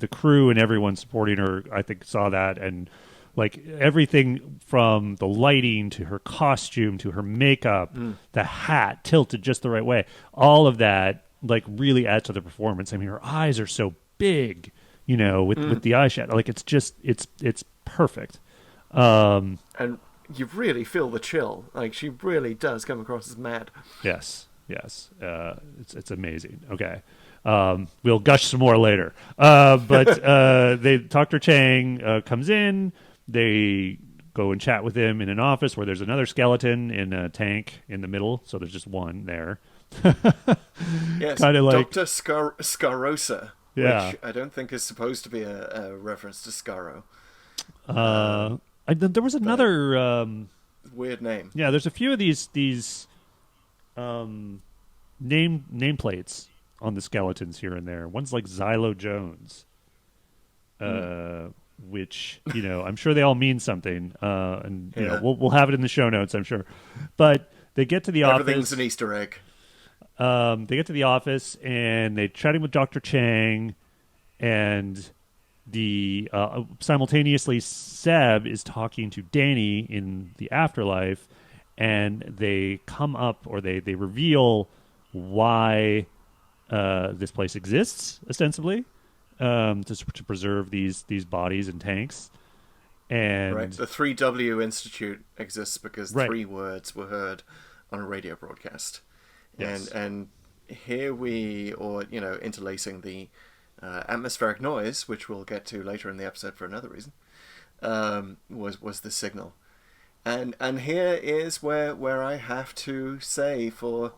Speaker 2: crew and everyone supporting her, I think, saw that, and like everything from the lighting to her costume to her makeup, the hat tilted just the right way, all of that like really adds to the performance. I mean, her eyes are so big, with the eyeshadow. Like it's just it's perfect.
Speaker 1: And you really feel the chill. Like she really does come across as mad.
Speaker 2: Yes. It's amazing. Okay. We'll gush some more later. But Dr. Chang comes in. They go and chat with him in an office where there's another skeleton in a tank in the middle. So there's just one there.
Speaker 1: Yes,
Speaker 2: kind of like
Speaker 1: Dr. Scarosa,
Speaker 2: yeah.
Speaker 1: Which I don't think is supposed to be a reference to Scarrow.
Speaker 2: There was another
Speaker 1: weird name.
Speaker 2: Yeah, there's a few of these nameplates on the skeletons here and there. One's like Xylo Jones, which I'm sure they all mean something, and we'll have it in the show notes, I'm sure. But they get to the office.
Speaker 1: Everything's an Easter egg.
Speaker 2: They get to the office and they're chatting with Dr. Chang, and the simultaneously Seb is talking to Danny in the afterlife, and they come up, or they reveal why this place exists, ostensibly, to preserve these bodies and tanks. And
Speaker 1: right. The 3W Institute exists because
Speaker 2: right.
Speaker 1: 3 words were heard on a radio broadcast.
Speaker 2: Yes.
Speaker 1: And here interlacing the atmospheric noise, which we'll get to later in the episode for another reason, was the signal. And here is where I have to say, for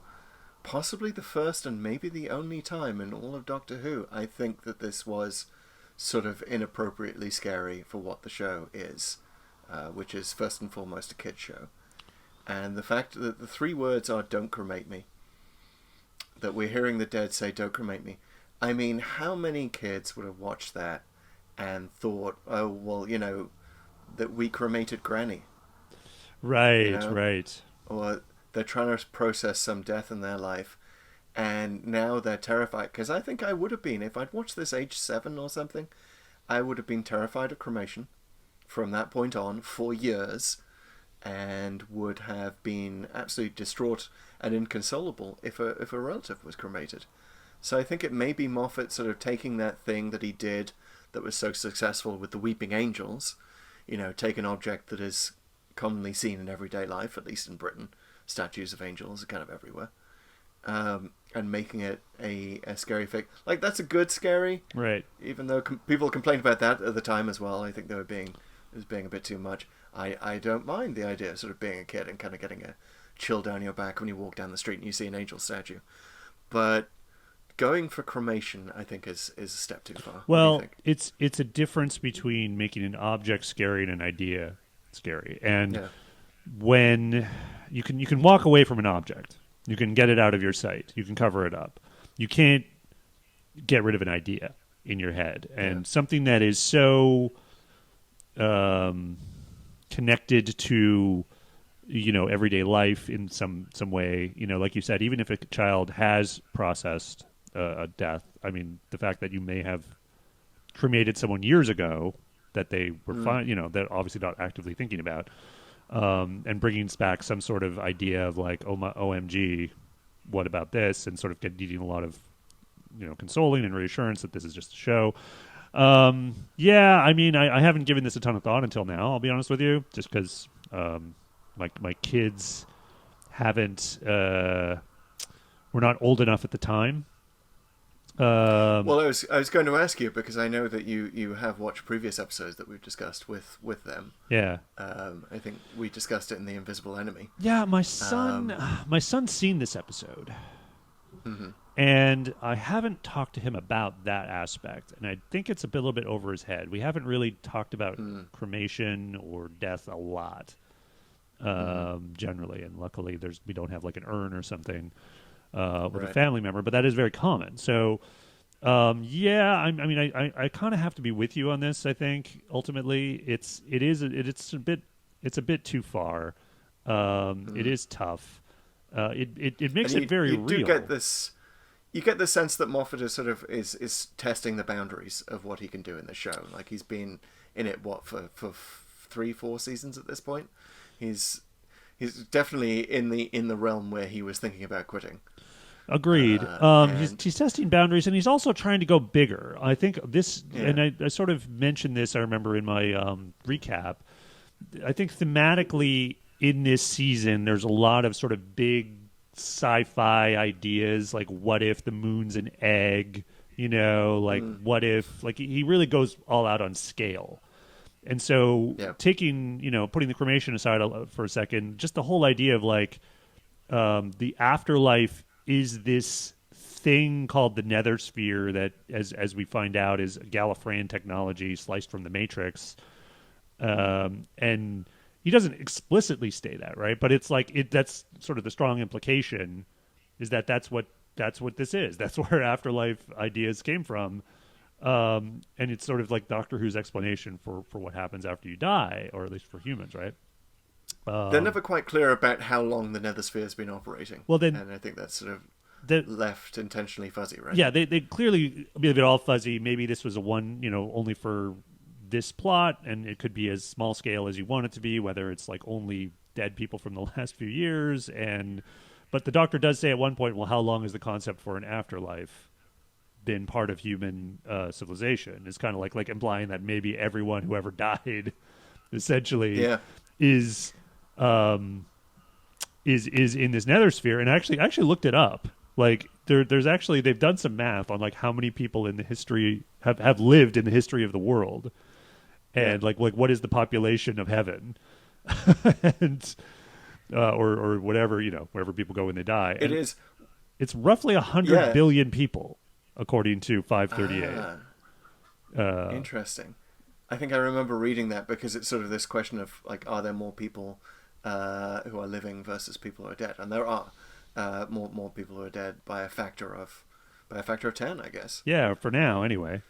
Speaker 1: possibly the first and maybe the only time in all of Doctor Who, I think that this was sort of inappropriately scary for what the show is, which is first and foremost a kid's show. And the fact that the 3 words are "don't cremate me," that we're hearing the dead say "don't cremate me." I mean, how many kids would have watched that and thought, "Oh, well, that we cremated Granny,"
Speaker 2: Right, right.
Speaker 1: or they're trying to process some death in their life, and now they're terrified. Because I think I would have been, if I'd watched this age 7 or something, I would have been terrified of cremation from that point on for years, and would have been absolutely distraught and inconsolable if a relative was cremated. So I think it may be Moffat sort of taking that thing that he did that was so successful with the Weeping Angels, take an object that is commonly seen in everyday life, at least in Britain. Statues of angels are kind of everywhere. And making it a scary figure. Like, that's a good scary.
Speaker 2: Right.
Speaker 1: Even though people complained about that at the time as well. I think it was being a bit too much. I don't mind the idea of sort of being a kid and kind of getting a chill down your back when you walk down the street and you see an angel statue. But going for cremation, I think, is a step too far.
Speaker 2: Well, it's a difference between making an object scary and an idea scary. And when you can walk away from an object, you can get it out of your sight, you can cover it up. You can't get rid of an idea in your head. And something that is so connected to everyday life in some way, like you said, even if a child has processed a death, I mean, the fact that you may have cremated someone years ago that they were fine, that obviously not actively thinking about, and bringing back some sort of idea of like, oh my OMG, what about this, and sort of needing a lot of consoling and reassurance that this is just a show. I mean, I haven't given this a ton of thought until now, I'll be honest with you, just because my kids haven't were not old enough at the time.
Speaker 1: Well, I was going to ask you, because I know that you have watched previous episodes that we've discussed with them.
Speaker 2: Yeah.
Speaker 1: I think we discussed it in The Invisible Enemy.
Speaker 2: Yeah, my son's seen this episode.
Speaker 1: Mm-hmm.
Speaker 2: And I haven't talked to him about that aspect, and I think it's a little bit over his head. We haven't really talked about cremation or death a lot, generally, and luckily we don't have like an urn or something with a family member, but that is very common. So, I mean, I kind of have to be with you on this. I think ultimately it's a bit too far. It is tough. It makes it very real.
Speaker 1: You get the sense that Moffat is testing the boundaries of what he can do in the show. Like, he's been in it for 3-4 seasons at this point. He's definitely in the realm where he was thinking about quitting.
Speaker 2: Agreed. He's testing boundaries, and he's also trying to go bigger. I think this, and I sort of mentioned this, I remember in my recap. I think thematically in this season, there's a lot of sort of big sci-fi ideas, like what if the moon's an egg, what if, like, he really goes all out on scale. And so taking, putting the cremation aside for a second, just the whole idea of like the afterlife is this thing called the Nethersphere that, as we find out, is Gallifreyan technology sliced from the Matrix. And he doesn't explicitly state that, right? But it's like that's sort of the strong implication, is that's what this is. That's where afterlife ideas came from. And it's sort of like Doctor Who's explanation for what happens after you die, or at least for humans, right?
Speaker 1: They're never quite clear about how long the Nethersphere has been operating.
Speaker 2: Well, then,
Speaker 1: and I think that's sort of left intentionally fuzzy, right?
Speaker 2: Yeah, they clearly made it all fuzzy. Maybe this was only for this plot, and it could be as small scale as you want it to be, whether it's like only dead people from the last few years. But the Doctor does say at one point, well, how long is the concept for an afterlife been part of human civilization? It's kind of like implying that maybe everyone who ever died essentially is in this Nethersphere. And I actually looked it up. Like there's actually, they've done some math on like how many people in the history have lived in the history of the world, and like what is the population of heaven, and or whatever, wherever people go when they die. It's roughly 100 billion people, according to 538.
Speaker 1: Interesting. I think I remember reading that, because it's sort of this question of like, are there more people who are living versus people who are dead, and there are more people who are dead by a factor of 10, I guess.
Speaker 2: Yeah, for now, anyway.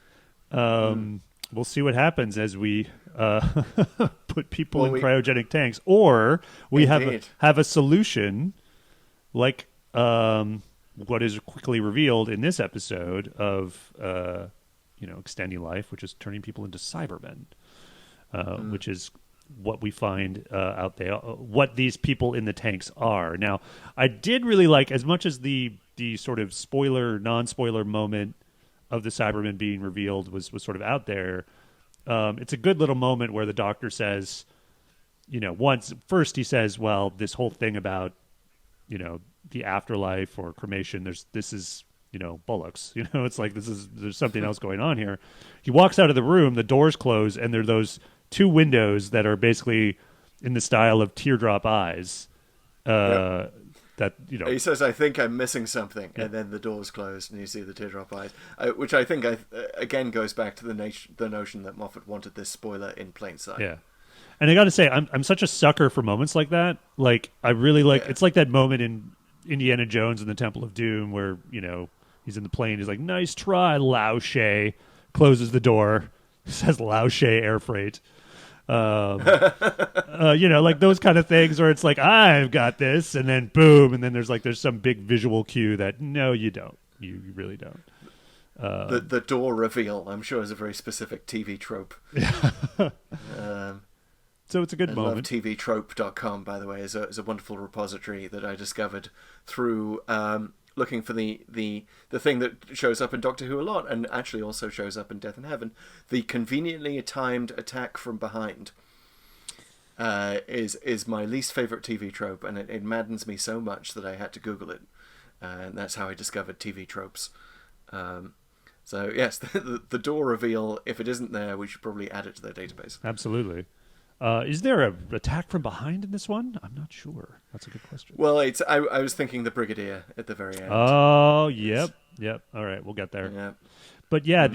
Speaker 2: We'll see what happens as we put people in cryogenic tanks, or we have a solution, like what is quickly revealed in this episode of extending life, which is turning people into Cybermen, which is what we find out there, what these people in the tanks are. Now, I did really like, as much as the sort of non-spoiler moment of the Cybermen being revealed was sort of out there. It's a good little moment where the Doctor says, first he says, well, this whole thing about, the afterlife or cremation, this is, bollocks. It's like there's something else going on here. He walks out of the room, the doors close, and there are those two windows that are basically in the style of teardrop eyes.
Speaker 1: Yep.
Speaker 2: That
Speaker 1: he says, "I think I'm missing something," and then the doors close and you see the teardrop eyes, which I think again goes back to the notion that Moffat wanted this spoiler in plain sight.
Speaker 2: Yeah, and I got to say, I'm such a sucker for moments like that. Like I really like it's like that moment in Indiana Jones and the Temple of Doom where he's in the plane, he's like, "Nice try, Lao She," closes the door, says Lao She Air Freight. Like those kind of things where it's like, I've got this, and then boom, and then there's some big visual cue that no, you don't, you really don't.
Speaker 1: The door reveal, I'm sure, is a very specific TV trope.
Speaker 2: So it's a good moment.
Speaker 1: Love tvtrope.com, by the way, is a wonderful repository that I discovered through looking for the thing that shows up in Doctor Who a lot, and actually also shows up in Death in Heaven. The conveniently timed attack from behind is my least favorite TV trope, and it maddens me so much that I had to Google it, and that's how I discovered TV tropes. So yes, the door reveal, if it isn't there, we should probably add it to their database.
Speaker 2: Absolutely. Is there an attack from behind in this one? I'm not sure. That's a good question.
Speaker 1: Well, I was thinking the Brigadier at the very end.
Speaker 2: Oh, yep. All right, we'll get there.
Speaker 1: Yeah.
Speaker 2: But yeah,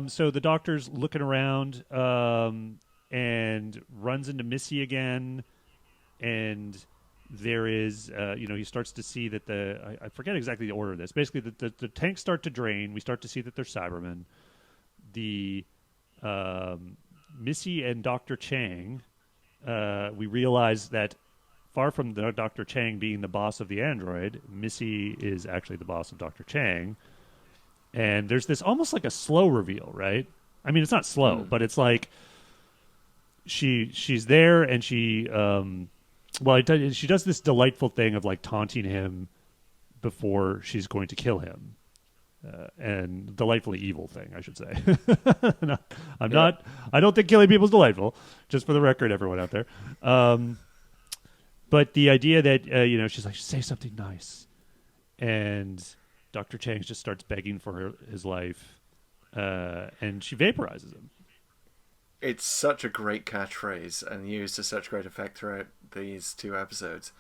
Speaker 2: so the Doctor's looking around and runs into Missy again, and there is, he starts to see that I forget exactly the order of this. Basically, the tanks start to drain. We start to see that they're Cybermen. The Missy and Dr. Chang, we realize that far from Dr. Chang being the boss of the android, Missy is actually the boss of Dr. Chang. And there's this almost like a slow reveal, right? I mean, it's not slow, but it's like she's there, and she she does this delightful thing of like taunting him before she's going to kill him. And delightfully evil thing, I should say. I don't think killing people is delightful, just for the record, everyone out there. But the idea that, she's like, say something nice. And Dr. Chang just starts begging for his life, and she vaporizes him.
Speaker 1: It's such a great catchphrase and used to such great effect throughout these two episodes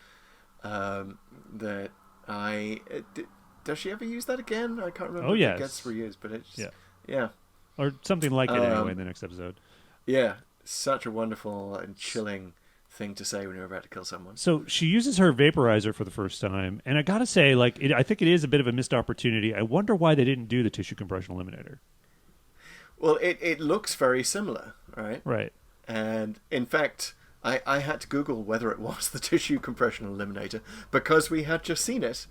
Speaker 1: that does she ever use that again? I can't remember.
Speaker 2: Oh, yes.
Speaker 1: It gets reused, but it's yeah.
Speaker 2: Or something like it anyway in the next episode.
Speaker 1: Yeah, such a wonderful and chilling thing to say when you're about to kill someone.
Speaker 2: So she uses her vaporizer for the first time, and I gotta say, I think it is a bit of a missed opportunity. I wonder why they didn't do the tissue compression eliminator.
Speaker 1: Well, it looks very similar, right?
Speaker 2: Right.
Speaker 1: And in fact, I had to Google whether it was the tissue compression eliminator because we had just seen it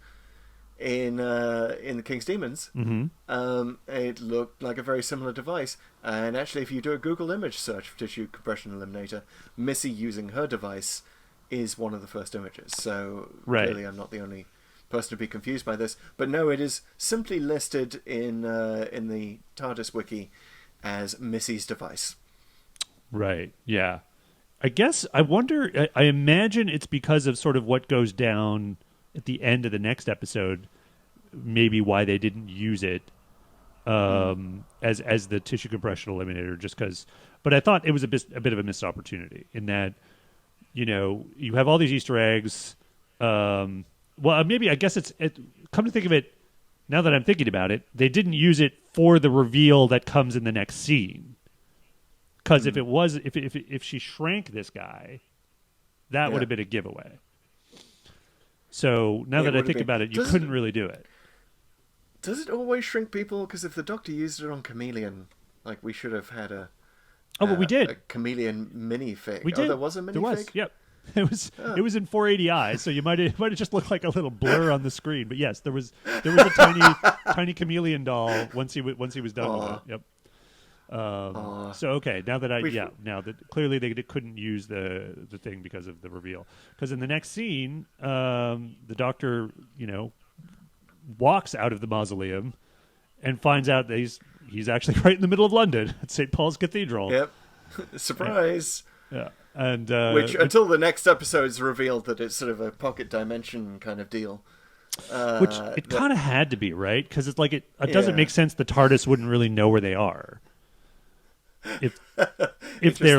Speaker 1: in the King's Demons. Mm-hmm. It looked like a very similar device, and actually if you do a Google image search for tissue compression eliminator, Missy using her device is one of the first images, so clearly I'm not the only person to be confused by this, but no, it is simply listed in the TARDIS wiki as Missy's device.
Speaker 2: Right, yeah. I imagine it's because of sort of what goes down at the end of the next episode, maybe why they didn't use it as the tissue compression eliminator, just because. But I thought it was a bit of a missed opportunity in that, you have all these Easter eggs. Maybe I guess come to think of it, now that I'm thinking about it, they didn't use it for the reveal that comes in the next scene. Because if she shrank this guy, that
Speaker 1: Yeah.
Speaker 2: would have been a giveaway. So now
Speaker 1: It
Speaker 2: that I
Speaker 1: would have
Speaker 2: think
Speaker 1: been.
Speaker 2: about it, you couldn't really do it.
Speaker 1: Does it always shrink people? Because if the Doctor used it on Chameleon, like we should have had
Speaker 2: Oh, but we did.
Speaker 1: a Chameleon minifig.
Speaker 2: We did.
Speaker 1: Oh, there was a minifig?
Speaker 2: There was. Yep. It was in 480i, so you might have just looked like a little blur on the screen. But yes, there was a tiny chameleon doll once he was done with it. Yep. So okay, now that clearly they couldn't use the thing because of the reveal. Because in the next scene, the Doctor, walks out of the mausoleum and finds out that he's actually right in the middle of London at St. Paul's Cathedral.
Speaker 1: Yep. Surprise.
Speaker 2: Yeah. And
Speaker 1: which until the next episode is revealed that it's sort of a pocket dimension kind of deal.
Speaker 2: Which it kind of had to be, right? Because it's like it doesn't make sense. The TARDIS wouldn't really know where they are if they're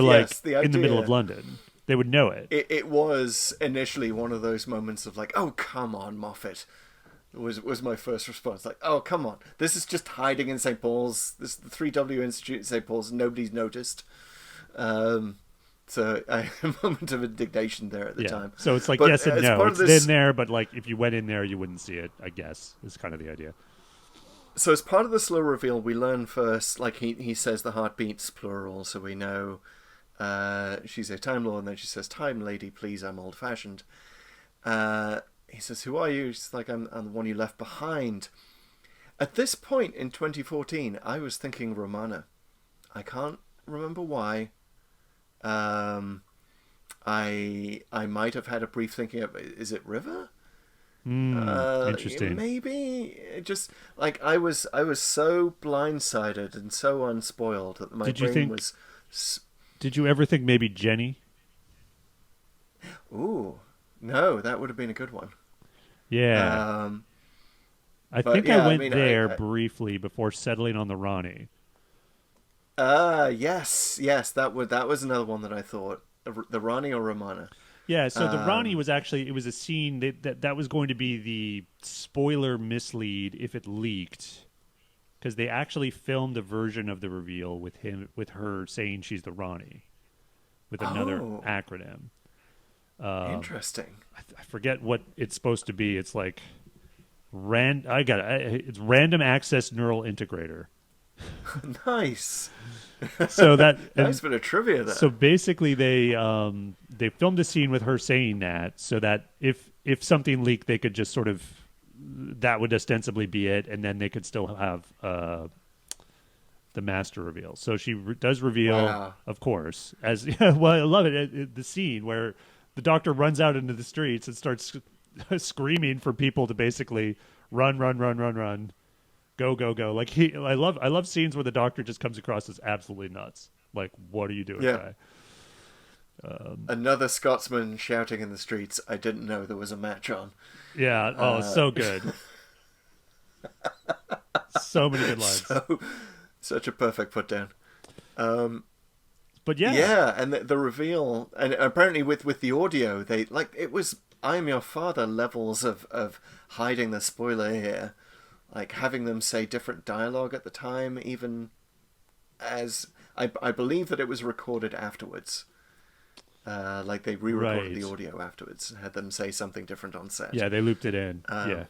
Speaker 2: in the middle of London. They would know it.
Speaker 1: It was initially one of those moments of like, oh come on, Moffat. Was my first response, like, oh come on, this is just hiding in St. Paul's. This is the 3W Institute in St. Paul's. Nobody's noticed. So I had a moment of indignation there at the time.
Speaker 2: So it's like,
Speaker 1: but
Speaker 2: yes and no. It's in there, but like if you went in there, you wouldn't see it, I guess, is kind of the idea.
Speaker 1: So as part of the slow reveal, we learn first, like he says the heartbeats, plural, so we know she's a Time Lord, and then she says, time lady, please, I'm old-fashioned. He says, who are you? She's like, I'm the one you left behind. At this point in 2014, I was thinking Romana. I can't remember why. I might have had a brief thinking of, is it River?
Speaker 2: Interesting.
Speaker 1: Maybe just like I was so blindsided and so unspoiled that my brain was.
Speaker 2: Did you ever think maybe Jenny?
Speaker 1: Ooh, no, that would have been a good one.
Speaker 2: Yeah. I think I went there briefly before settling on the Ronnie.
Speaker 1: Yes, that was another one that I thought. The Ronnie or Romana.
Speaker 2: Yeah, so the Ronnie was actually, it was a scene that was going to be the spoiler mislead if it leaked, because they actually filmed a version of the reveal with her saying she's the It's with another acronym.
Speaker 1: Interesting.
Speaker 2: I forget what it's supposed to be. It's like it's random access neural integrator.
Speaker 1: Nice.
Speaker 2: So that
Speaker 1: nice bit of trivia there.
Speaker 2: So basically, they filmed a scene with her saying that, so that if something leaked, they could just sort of, that would ostensibly be it, and then they could still have the master reveal. So she does reveal, of course, as well. I love it. The scene where the Doctor runs out into the streets and starts screaming for people to basically run. Go. Like I love scenes where the Doctor just comes across as absolutely nuts. Like, what are you doing, guy?
Speaker 1: Another Scotsman shouting in the streets, I didn't know there was a match on.
Speaker 2: Yeah, so good. So many good lines.
Speaker 1: Such a perfect put down.
Speaker 2: But yeah.
Speaker 1: Yeah, and the reveal, and apparently with the audio, they, like, it was I Am Your Father levels of hiding the spoiler here. Like, having them say different dialogue at the time, even as... I believe that it was recorded afterwards. Like, they re-recorded the audio afterwards and had them say something different on set.
Speaker 2: Yeah, they looped it in. Yeah.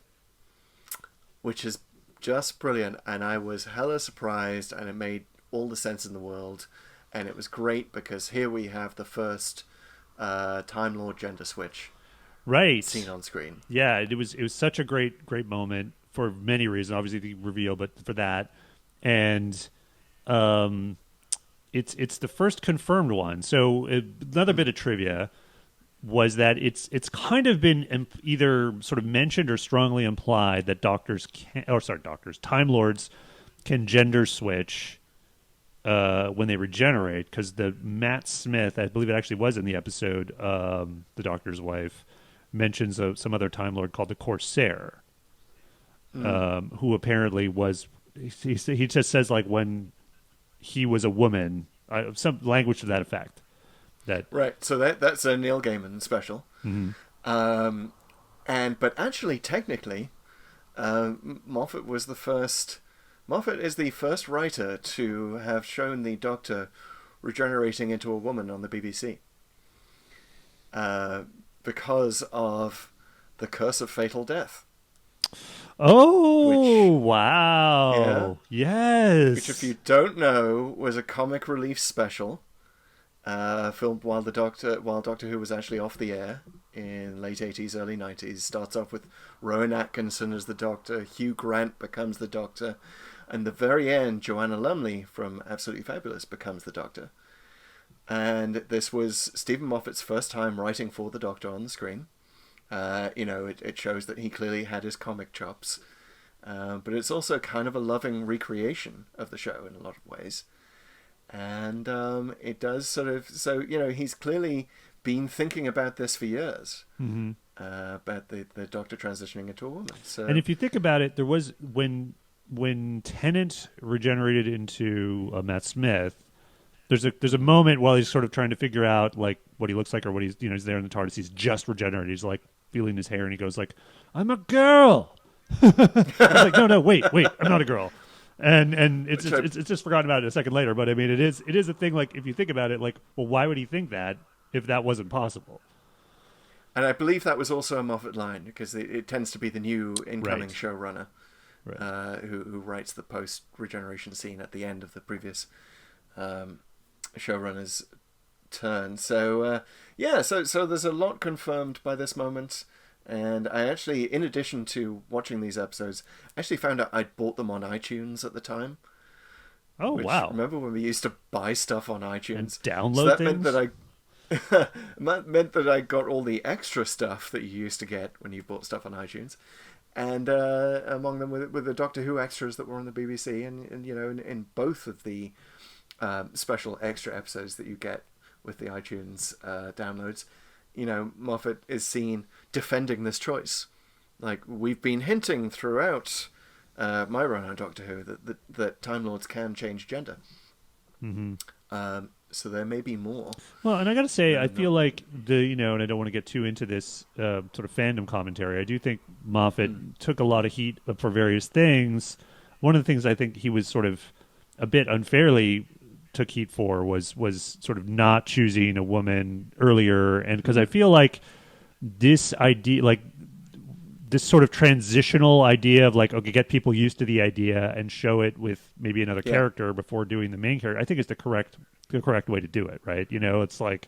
Speaker 1: Which is just brilliant, and I was hella surprised, and it made all the sense in the world. And it was great, because here we have the first Time Lord gender switch seen on screen.
Speaker 2: Yeah, it was such a great moment. For many reasons, obviously the reveal, but for that, and it's the first confirmed one. So another bit of trivia was that it's kind of been either sort of mentioned or strongly implied that Time Lords can gender switch when they regenerate, because the Matt Smith, I believe it actually was in the episode, the Doctor's wife mentions some other Time Lord called the Corsair. Who apparently was, he just says, like, when he was a woman, some language to that effect.
Speaker 1: Right, so that's a Neil Gaiman special.
Speaker 2: Mm-hmm.
Speaker 1: But actually, technically, Moffat is the first writer to have shown the Doctor regenerating into a woman on the BBC. because of the Curse of Fatal Death.
Speaker 2: Oh,
Speaker 1: Which, yeah,
Speaker 2: wow.
Speaker 1: which, if
Speaker 2: Yes.
Speaker 1: you don't know, was a comic relief special filmed while Doctor Who was actually off the air in late 80s, early 90s. Starts off with Rowan Atkinson as the Doctor, Hugh Grant becomes the Doctor, and the very end, Joanna Lumley from Absolutely Fabulous becomes the Doctor. And this was Stephen Moffat's first time writing for the Doctor on the screen. It shows that he clearly had his comic chops. But it's also kind of a loving recreation of the show in a lot of ways. And it does sort of... So, he's clearly been thinking about this for years.
Speaker 2: Mm-hmm.
Speaker 1: About the Doctor transitioning into a woman. So,
Speaker 2: And if you think about it, there was... When Tennant regenerated into Matt Smith, there's a moment while he's sort of trying to figure out like what he looks like or what he's there in the TARDIS. He's just regenerated. He's like feeling his hair and he goes like, "I'm a girl." I was like, no, wait, I'm not a girl. And it's just forgotten about it a second later. But I mean, it is a thing. Like if you think about it, like, well, why would he think that if that wasn't possible?
Speaker 1: And I believe that was also a Moffat line because it tends to be the new incoming
Speaker 2: Right.
Speaker 1: showrunner.
Speaker 2: Right.
Speaker 1: Who writes the post-regeneration scene at the end of the previous showrunner's turn. So, so there's a lot confirmed by this moment. And I actually, in addition to watching these episodes, actually found out I'd bought them on iTunes at the time.
Speaker 2: Oh, wow.
Speaker 1: Remember when we used to buy stuff on iTunes?
Speaker 2: And download
Speaker 1: so that
Speaker 2: things?
Speaker 1: meant that I got all the extra stuff that you used to get when you bought stuff on iTunes. And among them with the Doctor Who extras that were on the BBC, and in both of the special extra episodes that you get with the iTunes downloads, Moffat is seen defending this choice. Like we've been hinting throughout my run on Doctor Who that Time Lords can change gender.
Speaker 2: Mm-hmm.
Speaker 1: So there may be more.
Speaker 2: Well, and I got to say, I feel like and I don't want to get too into this sort of fandom commentary. I do think Moffat took a lot of heat for various things. One of the things I think he was sort of a bit unfairly took heat for was sort of not choosing a woman earlier, and because I feel like this idea, like this sort of transitional idea of like, okay, get people used to the idea and show it with maybe another character before doing the main character, I think is the correct way to do it, right? It's like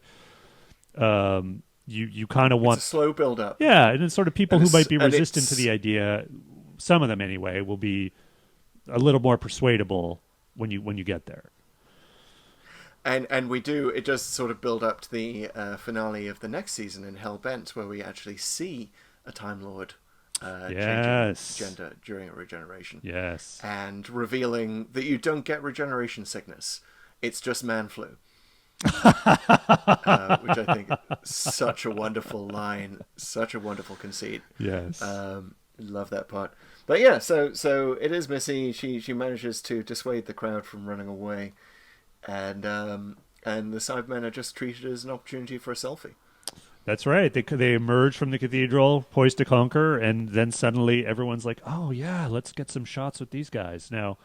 Speaker 2: you kind of want
Speaker 1: it's a slow build up.
Speaker 2: Yeah, and it's sort of people who might be resistant to the idea, some of them anyway, will be a little more persuadable when you get there.
Speaker 1: And it does sort of build up to the finale of the next season in Hellbent, where we actually see a Time Lord changing gender during a regeneration.
Speaker 2: Yes.
Speaker 1: And revealing that you don't get regeneration sickness. It's just man flu. Which I think is such a wonderful line, such a wonderful conceit.
Speaker 2: Yes.
Speaker 1: Love that part. But yeah, so it is Missy. She manages to dissuade the crowd from running away. And the Cybermen are just treated as an opportunity for a selfie.
Speaker 2: That's right. They emerge from the cathedral, poised to conquer, and then suddenly everyone's like, "Oh yeah, let's get some shots with these guys." Now,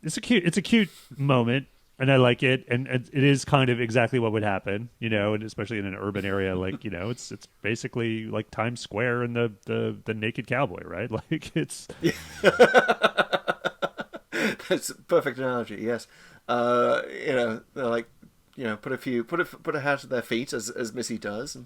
Speaker 2: it's a cute moment, and I like it, and it is kind of exactly what would happen, and especially in an urban area, like it's basically like Times Square and the naked cowboy, right? Like it's.
Speaker 1: That's a perfect analogy. Yes. They're like, put a hat at their feet as Missy does,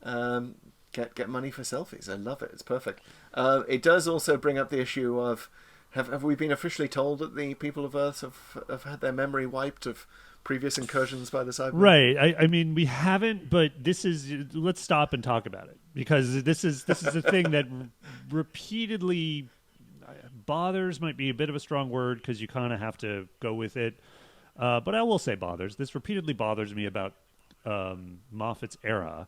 Speaker 1: and get money for selfies. I love it. It's perfect. It does also bring up the issue of have we been officially told that the people of Earth have had their memory wiped of previous incursions by the Cybermen?
Speaker 2: Right. I mean, we haven't, but let's stop and talk about it, because this is a thing that repeatedly bothers, might be a bit of a strong word because you kind of have to go with it. But I will say bothers. This repeatedly bothers me about Moffat's era,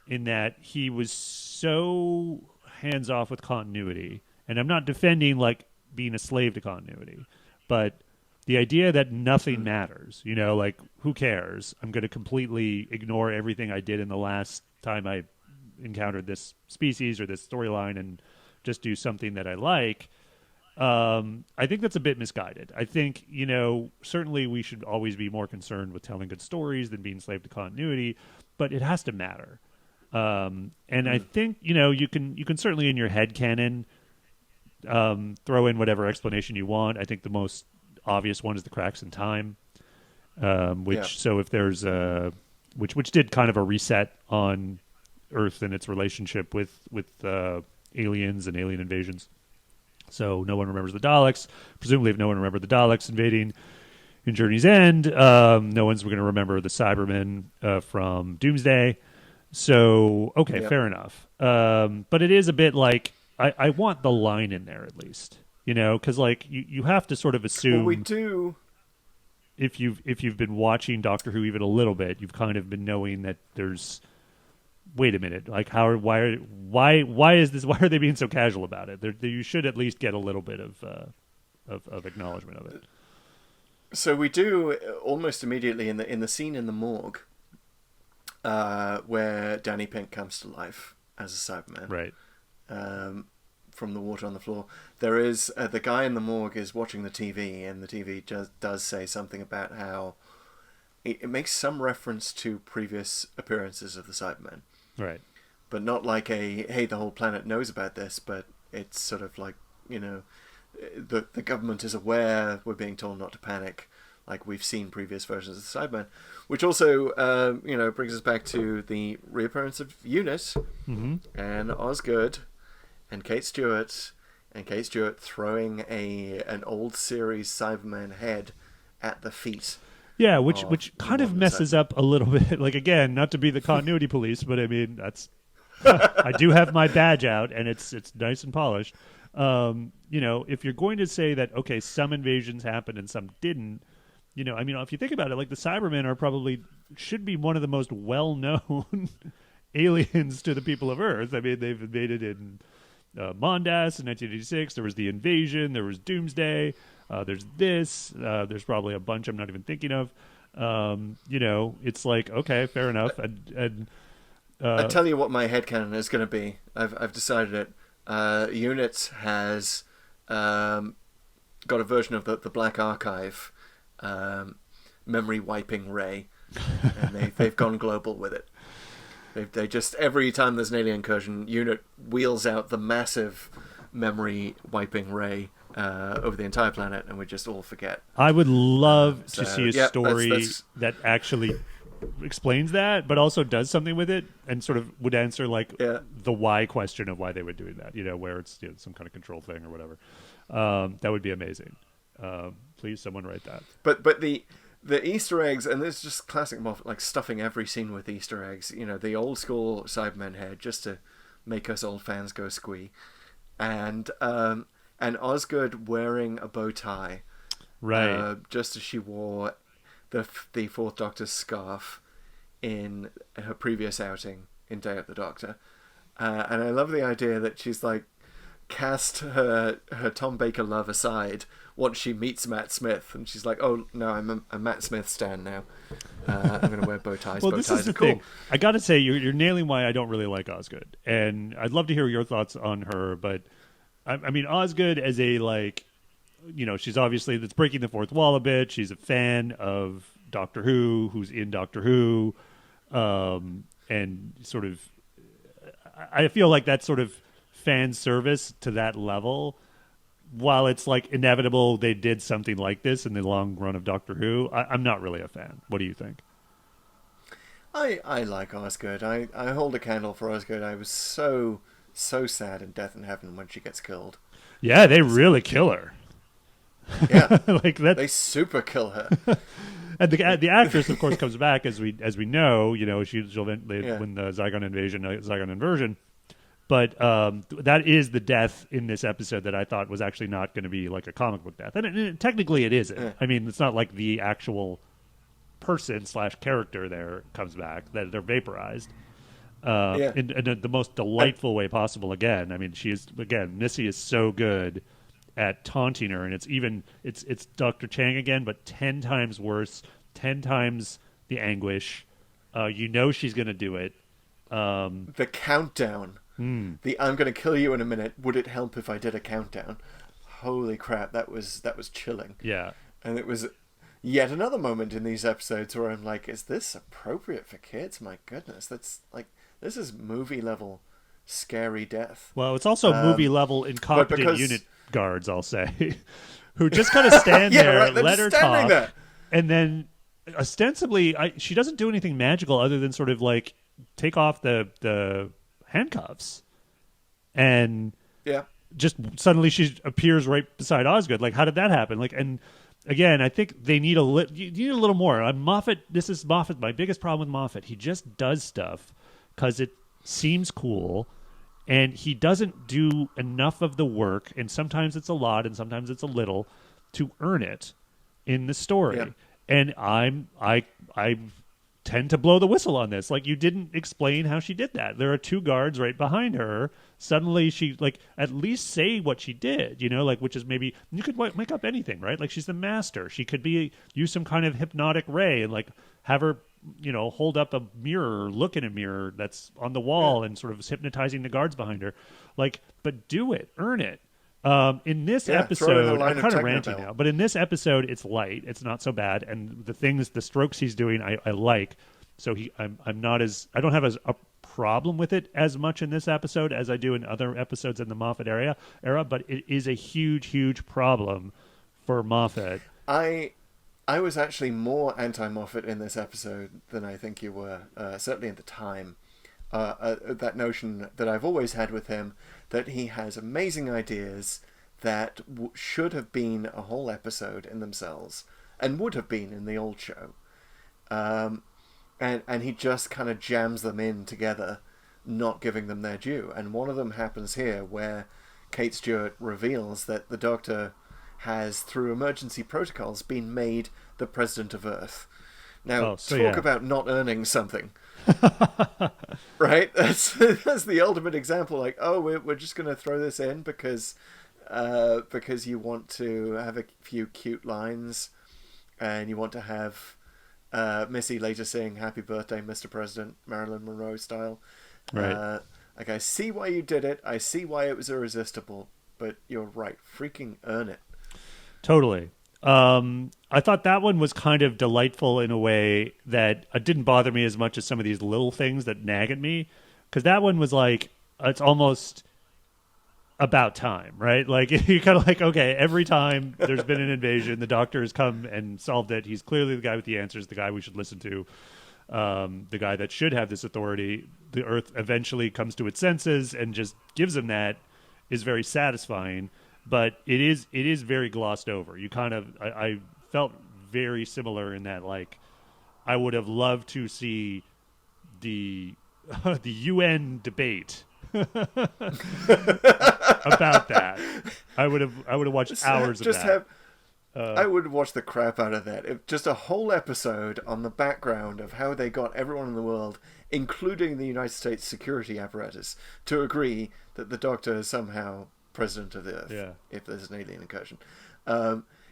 Speaker 2: in that he was so hands off with continuity. And I'm not defending like being a slave to continuity, but the idea that nothing matters, like who cares? I'm going to completely ignore everything I did in the last time I encountered this species or this storyline and just do something that I like. I think that's a bit misguided. I think, certainly we should always be more concerned with telling good stories than being slave to continuity, but it has to matter. And I think, you can certainly in your head canon throw in whatever explanation you want. I think the most obvious one is the cracks in time, so if there's which did kind of a reset on Earth and its relationship with aliens and alien invasions. So no one remembers the Daleks. Presumably, if no one remembered the Daleks invading in Journey's End, no one's going to remember the Cybermen from Doomsday. So, okay, fair enough. But it is a bit like, I want the line in there at least, because you have to sort of assume.
Speaker 1: Well, we do.
Speaker 2: If you've been watching Doctor Who even a little bit, you've kind of been knowing that there's. Wait a minute, like why is this? Why are they being so casual about it? You should at least get a little bit of acknowledgement of it.
Speaker 1: So we do almost immediately in the scene in the morgue, where Danny Pink comes to life as a Cyberman,
Speaker 2: right?
Speaker 1: From the water on the floor, there is the guy in the morgue is watching the TV, and the TV does say something about how it makes some reference to previous appearances of the Cybermen.
Speaker 2: Right.
Speaker 1: But not like hey, the whole planet knows about this, but it's sort of like, the government is aware, we're being told not to panic, like we've seen previous versions of the Cybermen. Which also, brings us back to the reappearance of UNIT, and Osgood, and Kate Stewart throwing an old series Cyberman head at the feet.
Speaker 2: Yeah, which kind of messes up a little bit. Like, again, not to be the continuity police, but I mean, that's I do have my badge out, and it's nice and polished. If you're going to say that, okay, some invasions happened and some didn't, if you think about it, like the Cybermen should be one of the most well-known aliens to the people of Earth. I mean, they've invaded in Mondas in 1986. There was the invasion. There was Doomsday. There's this. There's probably a bunch I'm not even thinking of. It's like, okay, fair enough. And
Speaker 1: I'll tell you what my headcanon is going to be. I've decided it. UNIT has got a version of the Black Archive memory wiping ray, and they've gone global with it. They just, every time there's an alien incursion, UNIT wheels out the massive memory wiping ray over the entire planet, and we just all forget.
Speaker 2: I would love to see a story that actually explains that, but also does something with it, and sort of would answer the why question of why they were doing that. Where it's some kind of control thing or whatever. That would be amazing. Please, someone write that.
Speaker 1: But the Easter eggs, and this is just classic Moffat, like stuffing every scene with Easter eggs. The old school Cybermen head, just to make us old fans go squee, and Osgood wearing a bow tie,
Speaker 2: right?
Speaker 1: Just as she wore the Fourth Doctor's scarf in her previous outing in Day of the Doctor, and I love the idea that she's like cast her Tom Baker love aside once she meets Matt Smith, and she's like, oh no, I'm a Matt Smith stan now. I'm going to wear bow ties.
Speaker 2: Well,
Speaker 1: bow
Speaker 2: this
Speaker 1: ties
Speaker 2: is the
Speaker 1: cool.
Speaker 2: thing. I got to say, you're nailing why I don't really like Osgood, and I'd love to hear your thoughts on her. But I mean, Osgood as a she's obviously that's breaking the fourth wall a bit. She's a fan of Doctor Who, who's in Doctor Who, and sort of. I feel like that's sort of fan service to that level. While it's like inevitable they did something like this in the long run of Doctor Who, I'm not really a fan. What do you think?
Speaker 1: I like Osgood. I hold a candle for Osgood. I was so sad in Death in Heaven when she gets killed.
Speaker 2: Yeah, they really kill her.
Speaker 1: Yeah,
Speaker 2: like that.
Speaker 1: They super kill her.
Speaker 2: And the actress, of course, comes back as we know. She'll win the Zygon inversion. But that is the death in this episode that I thought was actually not going to be like a comic book death. And technically it isn't. Yeah. I mean, it's not like the actual person / character there comes back, that they're vaporized. In the most delightful way possible again. I mean, Missy is so good at taunting her, and it's Dr. Chang again, but 10 times worse, 10 times the anguish. She's going to do it.
Speaker 1: The countdown. The I'm going to kill you in a minute. Would it help if I did a countdown? holy crap, that was chilling.
Speaker 2: Yeah.
Speaker 1: And it was yet another moment in these episodes where I'm like, is this appropriate for kids? My goodness, that's like, this is movie level scary death.
Speaker 2: Well, it's also movie level incompetent unit guards, I'll say, who just kind of stand there, let her talk, there. And then ostensibly, she doesn't do anything magical other than sort of like take off the handcuffs, and just suddenly she appears right beside Osgood. Like, how did that happen? Like, and again, I think they need you need a little more. Moffat. This is Moffat. My biggest problem with Moffat, he just does stuff because it seems cool. And he doesn't do enough of the work, and sometimes it's a lot, and sometimes it's a little, to earn it in the story. Yeah. And I tend to blow the whistle on this. Like, you didn't explain how she did that. There are two guards right behind her. Suddenly, she like at least say what she did. You know, like, which is maybe you could make up anything, right? Like, she's the master. She could use some kind of hypnotic ray and like have her, you know, hold up a mirror, look in a mirror that's on the wall and sort of hypnotizing the guards behind her. Like, but do it, earn it. In this episode, I'm kind of ranting now, but in this episode, it's light. It's not so bad. And the strokes he's doing, I like. So I don't have a problem with it as much in this episode as I do in other episodes in the Moffat era, but it is a huge, huge problem for Moffat.
Speaker 1: I was actually more anti-Moffat in this episode than I think you were, certainly at the time. That notion that I've always had with him, that he has amazing ideas that should have been a whole episode in themselves, and would have been in the old show. And he just kind of jams them in together, not giving them their due. And one of them happens here, where Kate Stewart reveals that the Doctor has, through emergency protocols, been made the president of Earth. Now, talk about not earning something. Right? That's the ultimate example. Like, oh, we're just going to throw this in because you want to have a few cute lines, and you want to have Missy later saying "Happy Birthday, Mr. President," Marilyn Monroe style.
Speaker 2: Right.
Speaker 1: Like, I see why you did it. I see why it was irresistible. But you're right. Freaking earn it.
Speaker 2: Totally. I thought that one was kind of delightful in a way that it didn't bother me as much as some of these little things that nag at me. Because that one was like, it's almost about time, right? Like, you're kind of like, okay, every time there's been an invasion, the Doctor has come and solved it. He's clearly the guy with the answers, the guy we should listen to, the guy that should have this authority. The Earth eventually comes to its senses and just gives him that, is very satisfying. But it is very glossed over. You kind of, I felt very similar in that, like, I would have loved to see the UN debate about that. I would have watched hours of that.
Speaker 1: I would have watched the crap out of that. Just a whole episode on the background of how they got everyone in the world, including the United States security apparatus, to agree that the Doctor is somehow president of the Earth, if there's an alien incursion.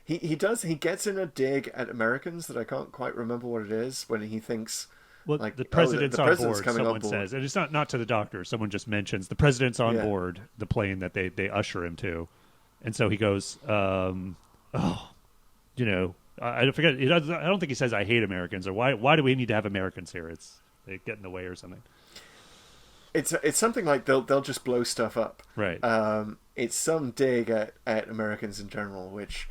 Speaker 1: He gets in a dig at Americans that I can't quite remember what it is, when he thinks,
Speaker 2: well, like, the president's on board, someone says. And it's not to the Doctor. Someone just mentions the president's on board the plane that they usher him to. And so he goes, I forget. I don't think he says, "I hate Americans," or why do we need to have Americans here? They get in the way or something.
Speaker 1: It's something like they'll just blow stuff up.
Speaker 2: Right.
Speaker 1: It's some dig at Americans in general, which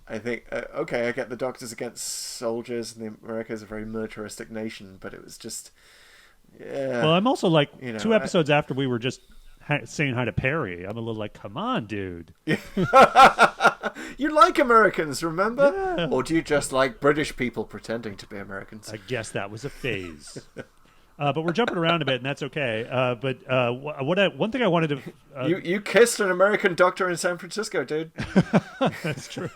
Speaker 1: I think, I get the Doctor's against soldiers, and America is a very militaristic nation, but it was just,
Speaker 2: Well, I'm also like, 2 episodes after we were just saying hi to Perry, I'm a little like, come on, dude.
Speaker 1: You like Americans, remember?
Speaker 2: Yeah.
Speaker 1: Or do you just like British people pretending to be Americans?
Speaker 2: I guess that was a phase. But we're jumping around a bit, and that's okay. One thing I wanted to...
Speaker 1: You kissed an American doctor in San Francisco, dude.
Speaker 2: That's true.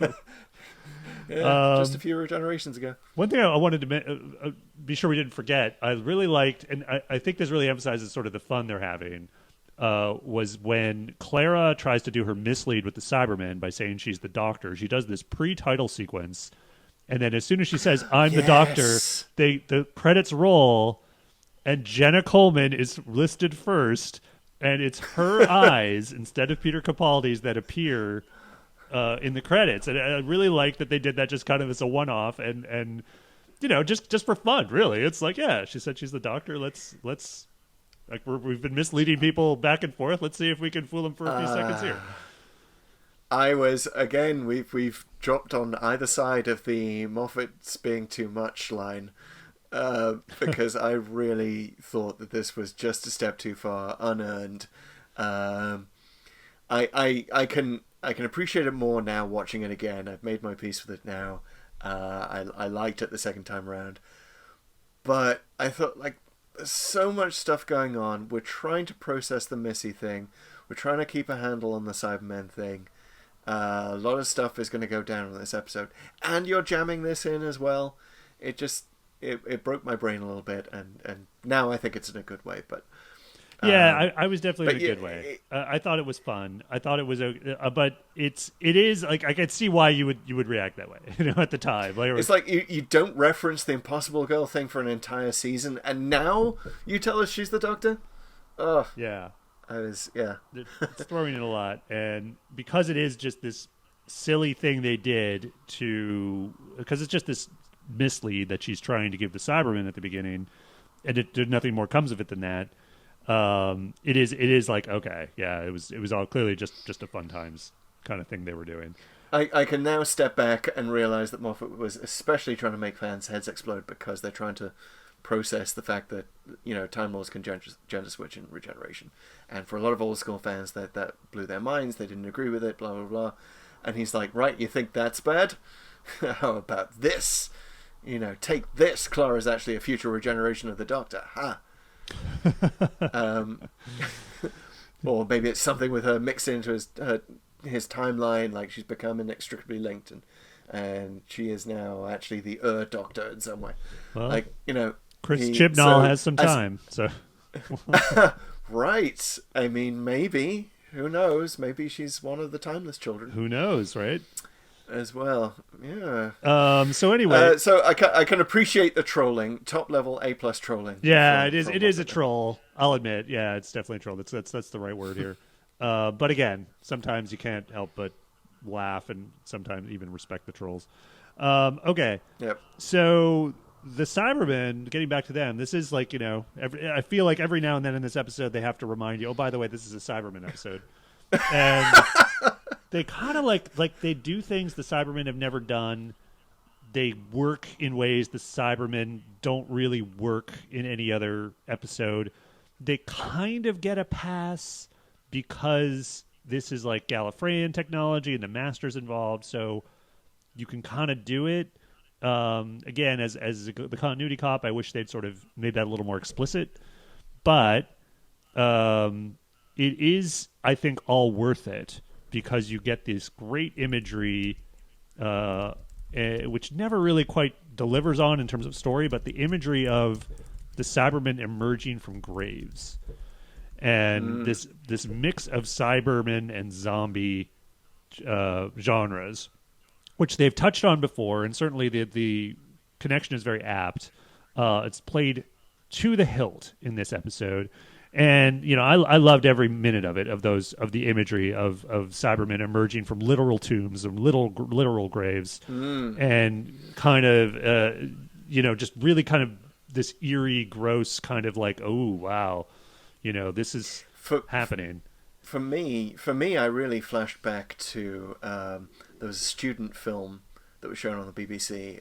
Speaker 1: Just a few generations ago.
Speaker 2: One thing I wanted to be sure we didn't forget, I really liked, and I think this really emphasizes sort of the fun they're having, was when Clara tries to do her mislead with the Cybermen by saying she's the Doctor. She does this pre-title sequence, and then as soon as she says, "I'm the Doctor," the credits roll... And Jenna Coleman is listed first, and it's her eyes instead of Peter Capaldi's that appear in the credits, and I really like that they did that just kind of as a one-off, and just for fun. Really, it's like, yeah, she said she's the Doctor. Let's like we've been misleading people back and forth. Let's see if we can fool them for a few seconds here.
Speaker 1: I was, again, we've dropped on either side of the Moffat's being too much line, because I really thought that this was just a step too far, unearned. I can appreciate it more now watching it again. I've made my peace with it now. I liked it the second time around. But I thought, like, there's so much stuff going on. We're trying to process the Missy thing. We're trying to keep a handle on the Cybermen thing. A lot of stuff is going to go down in this episode, and you're jamming this in as well. It just it broke my brain a little bit, and now I think it's in a good way. But
Speaker 2: yeah, I was definitely in a good way. I thought it was fun. I thought it was but it is like I could see why you would react that way. At the time,
Speaker 1: it's like you don't reference the Impossible Girl thing for an entire season, and now you tell us she's the Doctor. Oh
Speaker 2: yeah.
Speaker 1: It's
Speaker 2: throwing in a lot, and because it is just this silly thing they did because it's just this mislead that she's trying to give the Cybermen at the beginning, and nothing more comes of it than that. It is like, okay, yeah, it was all clearly just a fun times kind of thing they were doing.
Speaker 1: I can now step back and realize that Moffat was especially trying to make fans' heads explode because they're trying to process the fact that Time Lords can gender switch in regeneration, and for a lot of old school fans that blew their minds. They didn't agree with it, blah blah blah. And he's like, right, you think that's bad? How about this? Take this. Clara's actually a future regeneration of the Doctor. Ha. Or maybe it's something with her mixed into his timeline, like she's become inextricably linked, and she is now actually the Doctor in some way. Well,
Speaker 2: Chris Chibnall has some time, so
Speaker 1: right. I mean, maybe. Who knows? Maybe she's one of the timeless children.
Speaker 2: Who knows, right?
Speaker 1: As well, yeah.
Speaker 2: So anyway,
Speaker 1: so I can appreciate the trolling, top level A+ trolling.
Speaker 2: Yeah, it is a troll. I'll admit, yeah, it's definitely a troll. That's the right word here. But again, sometimes you can't help but laugh, and sometimes even respect the trolls. Okay.
Speaker 1: Yep.
Speaker 2: So the Cybermen, getting back to them, this is like, I feel like every now and then in this episode they have to remind you, oh, by the way, this is a Cyberman episode. And they kind of like they do things the Cybermen have never done. They work in ways the Cybermen don't really work in any other episode. They kind of get a pass because this is like Gallifreyan technology and the Master's involved, so you can kind of do it. Again, as the continuity cop, I wish they'd sort of made that a little more explicit. But it is, I think, all worth it because you get this great imagery, which never really quite delivers on in terms of story, but the imagery of the Cybermen emerging from graves. And this mix of Cybermen and zombie genres, which they've touched on before, and certainly the connection is very apt. It's played to the hilt in this episode, and I loved every minute of it, of the imagery of Cybermen emerging from literal tombs and literal graves, and kind of just really kind of this eerie, gross kind of like, oh wow, this is happening.
Speaker 1: For me, I really flashed back to there was a student film that was shown on the BBC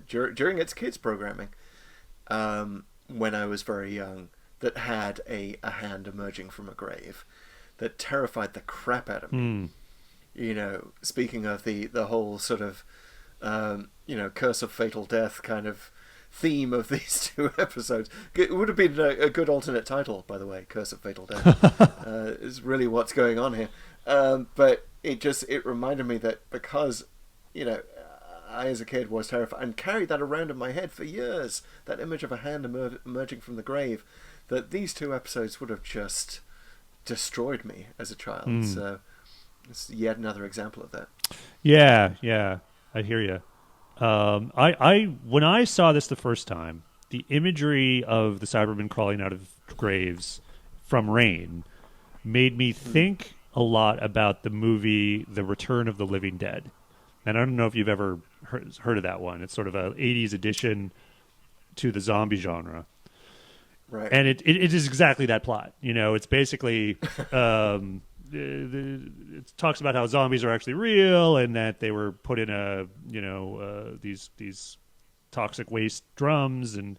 Speaker 1: during its kids programming when I was very young, that had a hand emerging from a grave that terrified the crap out of me. Speaking of the whole sort of curse of fatal death kind of theme of these two episodes. It would have been a good alternate title, by the way. Curse of Fatal Death is really what's going on here. But it reminded me that because I as a kid was terrified and carried that around in my head for years, that image of a hand emerging from the grave, that these two episodes would have just destroyed me as a child. So it's yet another example of that.
Speaker 2: Yeah, I hear you. I when I saw this the first time, the imagery of the Cybermen crawling out of graves from rain made me think a lot about the movie The Return of the Living Dead. And I don't know if you've ever heard of that one. It's sort of a 80s addition to the zombie genre.
Speaker 1: Right.
Speaker 2: And it is exactly that plot. It's basically it talks about how zombies are actually real and that they were put in these toxic waste drums, and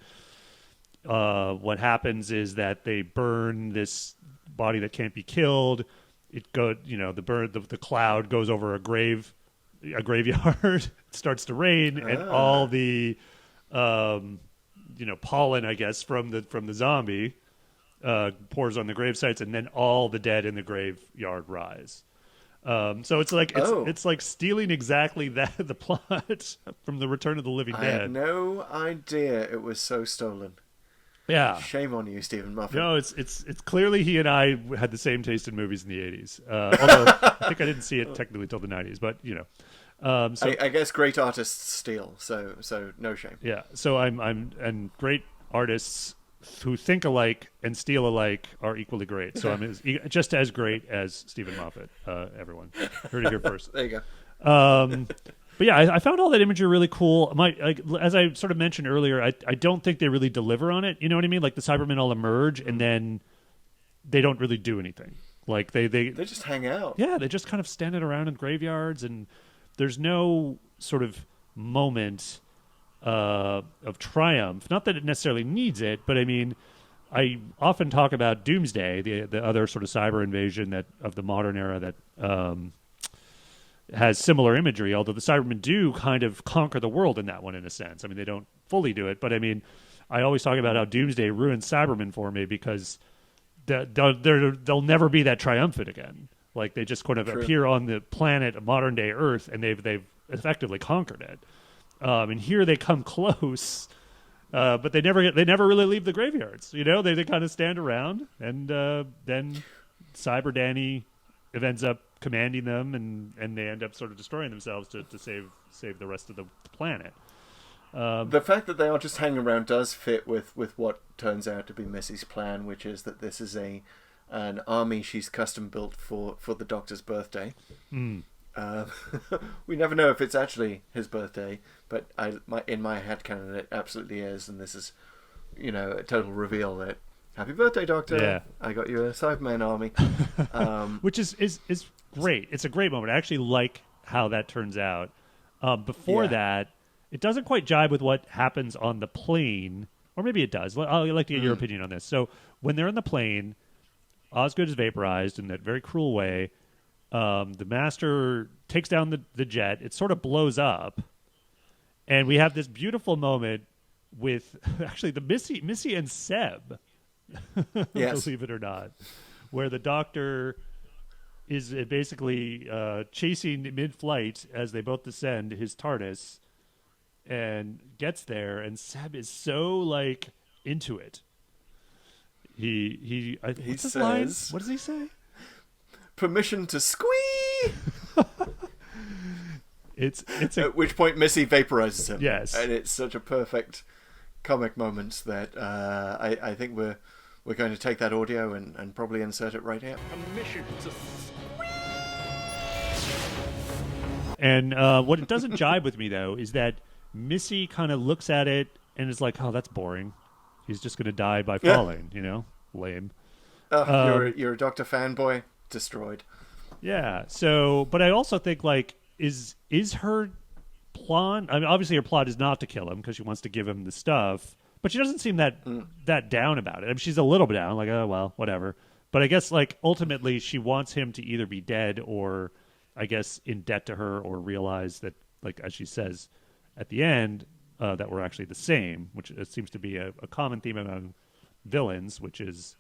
Speaker 2: what happens is that they burn this body that can't be killed. The cloud goes over a graveyard. It starts to rain, and all the pollen, I guess, from the zombie pours on the grave sites, and then all the dead in the graveyard rise. So it's like stealing exactly the plot from The Return of the Living Dead.
Speaker 1: I had no idea it was so stolen.
Speaker 2: Yeah.
Speaker 1: Shame on you, Stephen Moffat.
Speaker 2: No, it's clearly he and I had the same taste in movies in the 80s. Although I think I didn't see it technically till the 90s, but
Speaker 1: I guess great artists steal, so no shame.
Speaker 2: Yeah. So and great artists who think alike and steal alike are equally great. So I'm just as great as Stephen Moffat. Everyone heard it here first.
Speaker 1: There you go.
Speaker 2: But yeah, I found all that imagery really cool. As I sort of mentioned earlier, I don't think they really deliver on it. You know what I mean? Like the Cybermen all emerge and then they don't really do anything. Like they
Speaker 1: just hang out.
Speaker 2: Yeah, they just kind of standing around in graveyards, and there's no sort of moment of triumph. Not that it necessarily needs it, but I mean, I often talk about Doomsday, the other sort of cyber invasion of the modern era that has similar imagery, although the Cybermen do kind of conquer the world in that one in a sense. I mean, they don't fully do it, but I mean, I always talk about how Doomsday ruined Cybermen for me because they'll never be that triumphant again. Like they just kind of appear on the planet of modern day Earth, and they've effectively conquered it. And here they come close, but they never really leave the graveyards. They kind of stand around, and then Cyber Danny ends up commanding them, and they end up sort of destroying themselves to save the rest of the planet.
Speaker 1: The fact that they all just hang around does fit with what turns out to be Missy's plan, which is that this is an army she's custom built for the Doctor's birthday. We never know if it's actually his birthday, but in my headcanon it absolutely is, and this is a total reveal that happy birthday, Doctor.
Speaker 2: Yeah.
Speaker 1: I got you a Cyberman army.
Speaker 2: Which is great. It's a great moment. I actually like how that turns out. Before that, it doesn't quite jibe with what happens on the plane, or maybe it does. I'd like to get your opinion on this. So when they're on the plane, Osgood is vaporized in that very cruel way. The Master takes down the jet. It sort of blows up, and we have this beautiful moment with actually the Missy and Seb.
Speaker 1: Yes.
Speaker 2: Believe it or not, where the Doctor is basically chasing mid-flight as they both descend his TARDIS, and gets there, and Seb is so like into it. What's his line? What does he say?
Speaker 1: Permission to squee.
Speaker 2: It's
Speaker 1: at which point Missy vaporizes him.
Speaker 2: Yes,
Speaker 1: and it's such a perfect comic moment that I think we're going to take that audio and probably insert it right here.
Speaker 3: Permission to squee.
Speaker 2: And what it doesn't jibe with me though is that Missy kind of looks at it and is like, "Oh, that's boring. He's just going to die by falling." Lame.
Speaker 1: You're a Doctor fanboy. Destroyed.
Speaker 2: Yeah. So, but I also think like, is her plot? I mean, obviously her plot is not to kill him because she wants to give him the stuff. But she doesn't seem that down about it. I mean, she's a little bit down, like, oh well, whatever. But I guess like ultimately she wants him to either be dead or, I guess, in debt to her, or realize that, like as she says at the end, that we're actually the same, which seems to be a common theme among villains, which is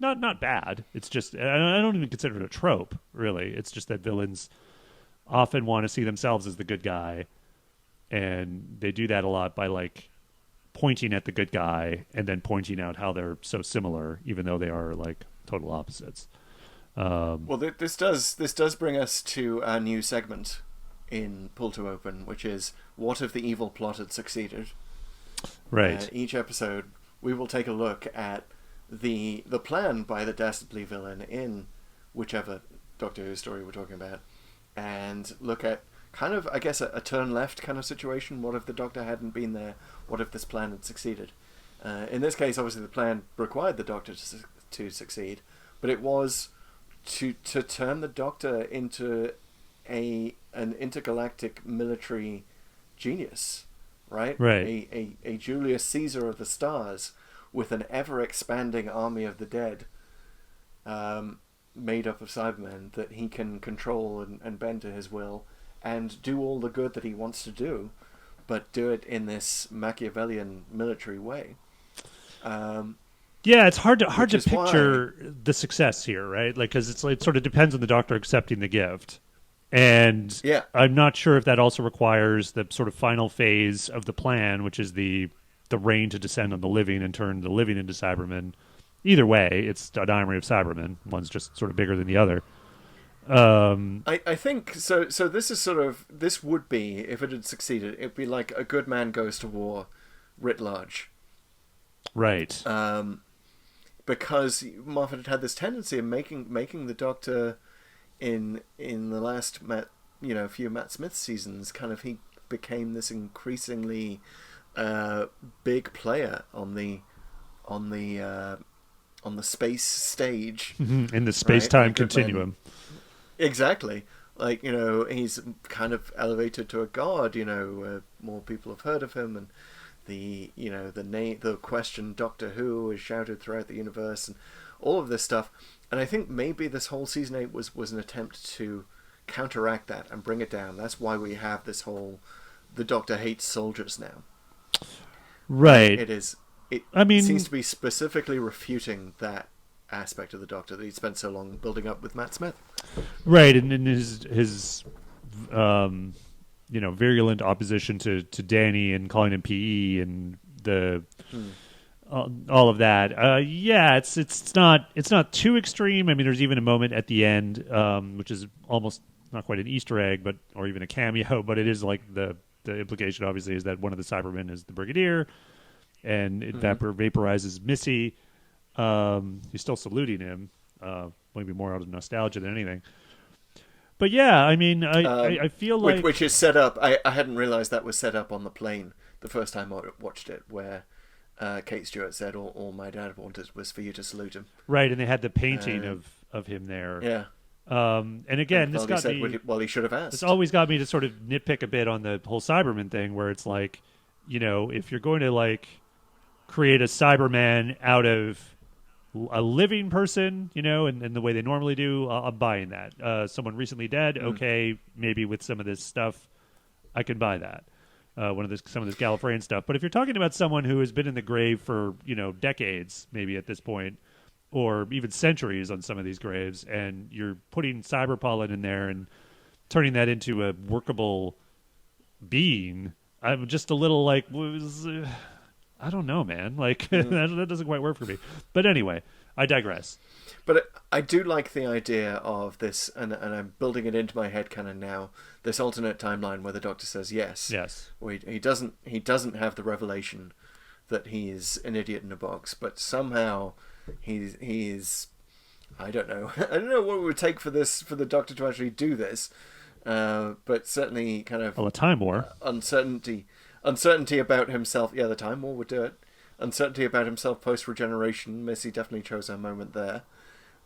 Speaker 2: not bad. It's just, I don't even consider it a trope, really. It's just that villains often want to see themselves as the good guy, and they do that a lot by like pointing at the good guy and then pointing out how they're so similar, even though they are like total opposites.
Speaker 1: Well, this does bring us to our new segment in Pull to Open, which is what if the evil plot had succeeded?
Speaker 2: Right.
Speaker 1: Each episode, we will take a look at the plan by the dastardly villain in whichever Doctor Who story we're talking about, and look at kind of, I guess, a turn left kind of situation. What if the Doctor hadn't been there? What if this plan had succeeded? In this case, obviously, the plan required the Doctor to succeed, but it was to turn the Doctor into an intergalactic military genius, right?
Speaker 2: Right.
Speaker 1: A Julius Caesar of the stars with an ever-expanding army of the dead, made up of Cybermen that he can control and bend to his will and do all the good that he wants to do, but do it in this Machiavellian military way.
Speaker 2: Yeah, it's hard to picture the success here, right? Like, because it sort of depends on the Doctor accepting the gift, and I'm not sure if that also requires the sort of final phase of the plan, which is the rain to descend on the living and turn the living into Cybermen. Either way, it's an army of Cybermen. One's just sort of bigger than the other.
Speaker 1: I think so. So this would be, if it had succeeded, it'd be like A Good Man Goes to War, writ large.
Speaker 2: Right.
Speaker 1: Because Moffat had this tendency of making the Doctor in the last few Matt Smith seasons, kind of, he became this increasingly big player on the space stage,
Speaker 2: in the space-time continuum.
Speaker 1: Exactly. Like, he's kind of elevated to a god. More people have heard of him, and the question Doctor Who is shouted throughout the universe, and all of this stuff. And I think maybe this whole season 8 was an attempt to counteract that and bring it down. That's why we have this whole the Doctor hates soldiers now.
Speaker 2: Right.
Speaker 1: It seems to be specifically refuting that aspect of the Doctor that he spent so long building up with Matt Smith.
Speaker 2: Right, and in his virulent opposition to Danny and calling him PE and all of that. It's not too extreme. I mean, there's even a moment at the end, which is almost not quite an Easter egg, or even a cameo, but it is like the implication obviously is that one of the Cybermen is the Brigadier, and it vaporizes Missy. He's still saluting him, maybe more out of nostalgia than anything. But yeah, I mean, I feel like...
Speaker 1: Which is set up... I hadn't realised that was set up on the plane the first time I watched it, where Kate Stewart said, all my dad wanted was for you to salute him.
Speaker 2: Right, and they had the painting of him there.
Speaker 1: Yeah.
Speaker 2: And again, this got me...
Speaker 1: Well, he should have asked.
Speaker 2: It's always got me to sort of nitpick a bit on the whole Cyberman thing, where it's like, if you're going to, like, create a Cyberman out of a living person, and the way they normally do, I'm buying that. Someone recently dead, okay, maybe with some of this stuff, I can buy that. Some of this Gallifreyan stuff. But if you're talking about someone who has been in the grave for, decades, maybe at this point, or even centuries on some of these graves, and you're putting cyber pollen in there and turning that into a workable being, I'm just a little like... I don't know, man. Like, that doesn't quite work for me. But anyway, I digress.
Speaker 1: But I do like the idea of this, and I'm building it into my head kind of now, this alternate timeline where the Doctor says yes.
Speaker 2: Yes.
Speaker 1: Where he doesn't have the revelation that he's an idiot in a box, but somehow he's I don't know what it would take for the Doctor to actually do this, but certainly kind of
Speaker 2: a Time War
Speaker 1: uncertainty about himself. Yeah, the Time War would do it. Uncertainty about himself post regeneration. Missy definitely chose her moment there.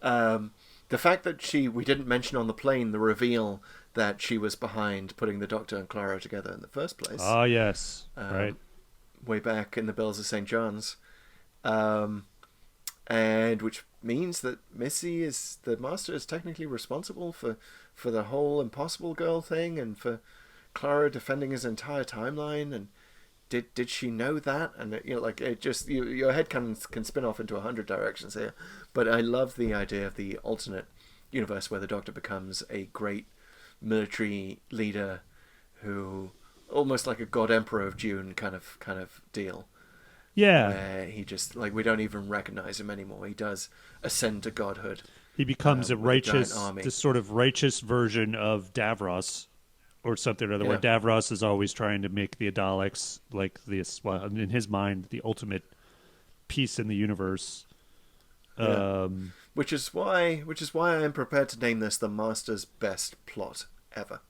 Speaker 1: The fact that we didn't mention on the plane the reveal that she was behind putting the Doctor and Clara together in the first place.
Speaker 2: Ah, yes, right.
Speaker 1: Way back in the Bells of St. John's. And which means that Missy the Master is technically responsible for the whole Impossible Girl thing, and for Clara defending his entire timeline. And did she know that? And it just your head can spin off into 100 directions here. But I love the idea of the alternate universe where the Doctor becomes a great military leader who almost like a God Emperor of Dune kind of deal.
Speaker 2: Yeah.
Speaker 1: Where he just, we don't even recognize him anymore. He does ascend to godhood.
Speaker 2: He becomes this sort of righteous version of Davros or something or other, where Davros is always trying to make the Daleks, like this, in his mind, the ultimate peace in the universe.
Speaker 1: Yeah. Which is why I am prepared to name this the Master's best plot ever.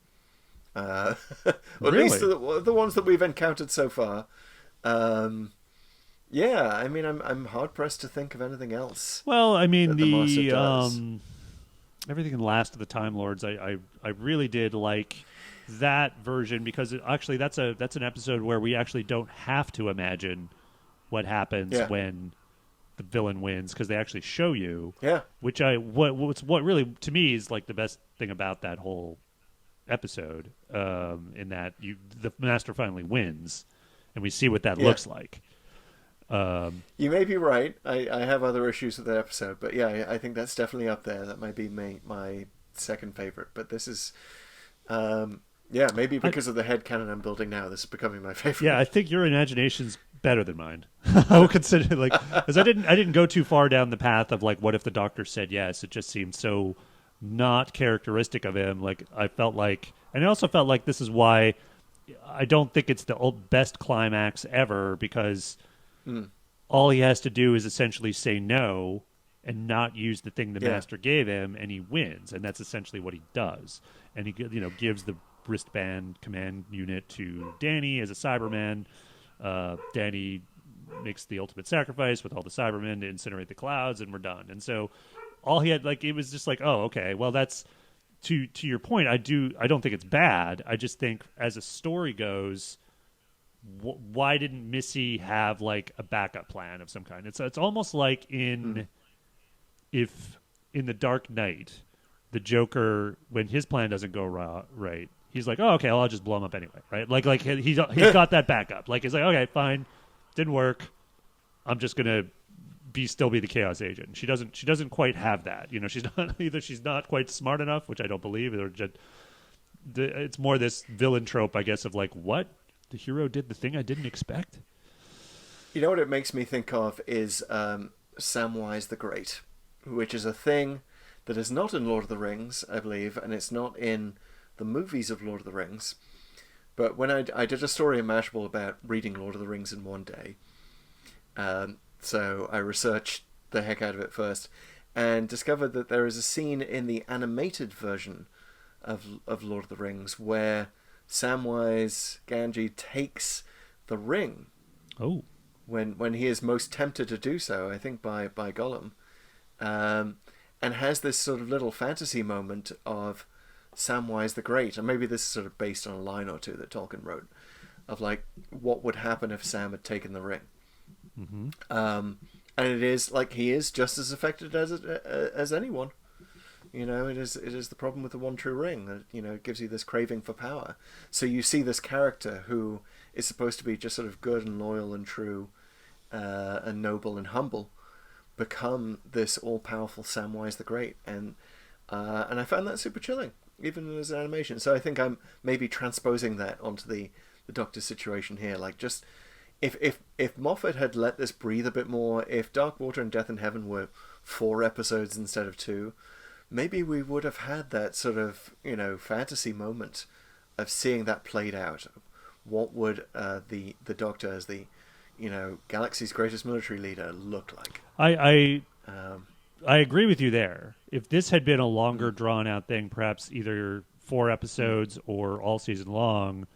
Speaker 1: Or at least the ones that we've encountered so far. Yeah, I mean, I'm hard pressed to think of anything else.
Speaker 2: Well, I mean,
Speaker 1: the Master does.
Speaker 2: Everything in Last of the Time Lords, I really did like that version because actually that's an episode where we actually don't have to imagine what happens when the villain wins because they actually show you.
Speaker 1: Yeah.
Speaker 2: Which what really to me is like the best thing about that whole episode, in that the Master finally wins, and we see what that looks like.
Speaker 1: You may be right. I have other issues with that episode, but yeah, I think that's definitely up there. That might be my second favorite. But this is, maybe because of the headcanon I'm building now, this is becoming my favorite.
Speaker 2: Yeah, I think your imagination's better than mine. I would consider because I didn't go too far down the path of like, what if the Doctor said yes? It just seemed so not characteristic of him. Like I felt like, and I also felt like this is why I don't think it's the best climax ever because. All he has to do is essentially say no and not use the thing the Master gave him, and he wins. And that's essentially what he does. And he gives the wristband command unit to Danny as a Cyberman. Danny makes the ultimate sacrifice with all the Cybermen to incinerate the clouds, and we're done. And so all he had, it was just like, oh, okay, well, that's to your point. I don't think it's bad. I just think as a story goes, why didn't Missy have like a backup plan of some kind? It's almost like in The Dark Knight, the Joker, when his plan doesn't go right, he's like, oh, okay, well, I'll just blow him up anyway, right? Like he's got that backup. Like he's like, okay, fine, didn't work. I'm just gonna still be the Chaos Agent. She doesn't quite have that. She's not quite smart enough, which I don't believe, or just it's more this villain trope, I guess, of like what. The hero did the thing I didn't expect.
Speaker 1: You know what it makes me think of is Samwise the Great, which is a thing that is not in Lord of the Rings, I believe, and it's not in the movies of Lord of the Rings. But when I did a story in Mashable about reading Lord of the Rings in one day, so I researched the heck out of it first, and discovered that there is a scene in the animated version of Lord of the Rings where Samwise Gamgee takes the ring.
Speaker 2: Oh.
Speaker 1: When he is most tempted to do so, I think by Gollum, and has this sort of little fantasy moment of Samwise the Great, and maybe this is sort of based on a line or two that Tolkien wrote, of like what would happen if Sam had taken the ring.
Speaker 2: Mm-hmm.
Speaker 1: And it is like he is just as affected as anyone. It is the problem with the one true ring that, it gives you this craving for power. So you see this character who is supposed to be just sort of good and loyal and true, and noble and humble, become this all-powerful Samwise the Great. And I found that super chilling, even as an animation. So I think I'm maybe transposing that onto the Doctor situation here. Like just if Moffat had let this breathe a bit more, if Dark Water and Death in Heaven were 4 episodes instead of 2, maybe we would have had that sort of, fantasy moment of seeing that played out. What would the Doctor as the, galaxy's greatest military leader look like?
Speaker 2: I agree with you there. If this had been a longer drawn out thing, perhaps either 4 episodes or all season long,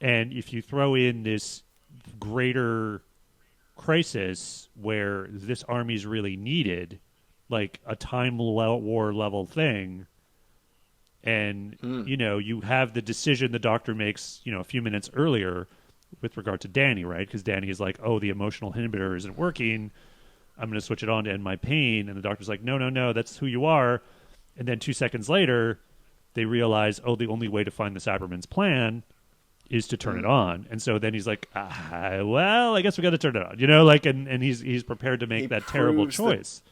Speaker 2: and if you throw in this greater crisis where this army's really needed, like a time war level thing, and you have the decision the Doctor makes a few minutes earlier with regard to Danny, right? Because Danny is like, oh, the emotional inhibitor isn't working, I'm going to switch it on to end my pain, and the Doctor's like, no, that's who you are. And then 2 seconds later they realize, oh, the only way to find the Cybermen's plan is to turn it on. And so then he's like, well, I guess we got to turn it on, and he's prepared to make that terrible choice.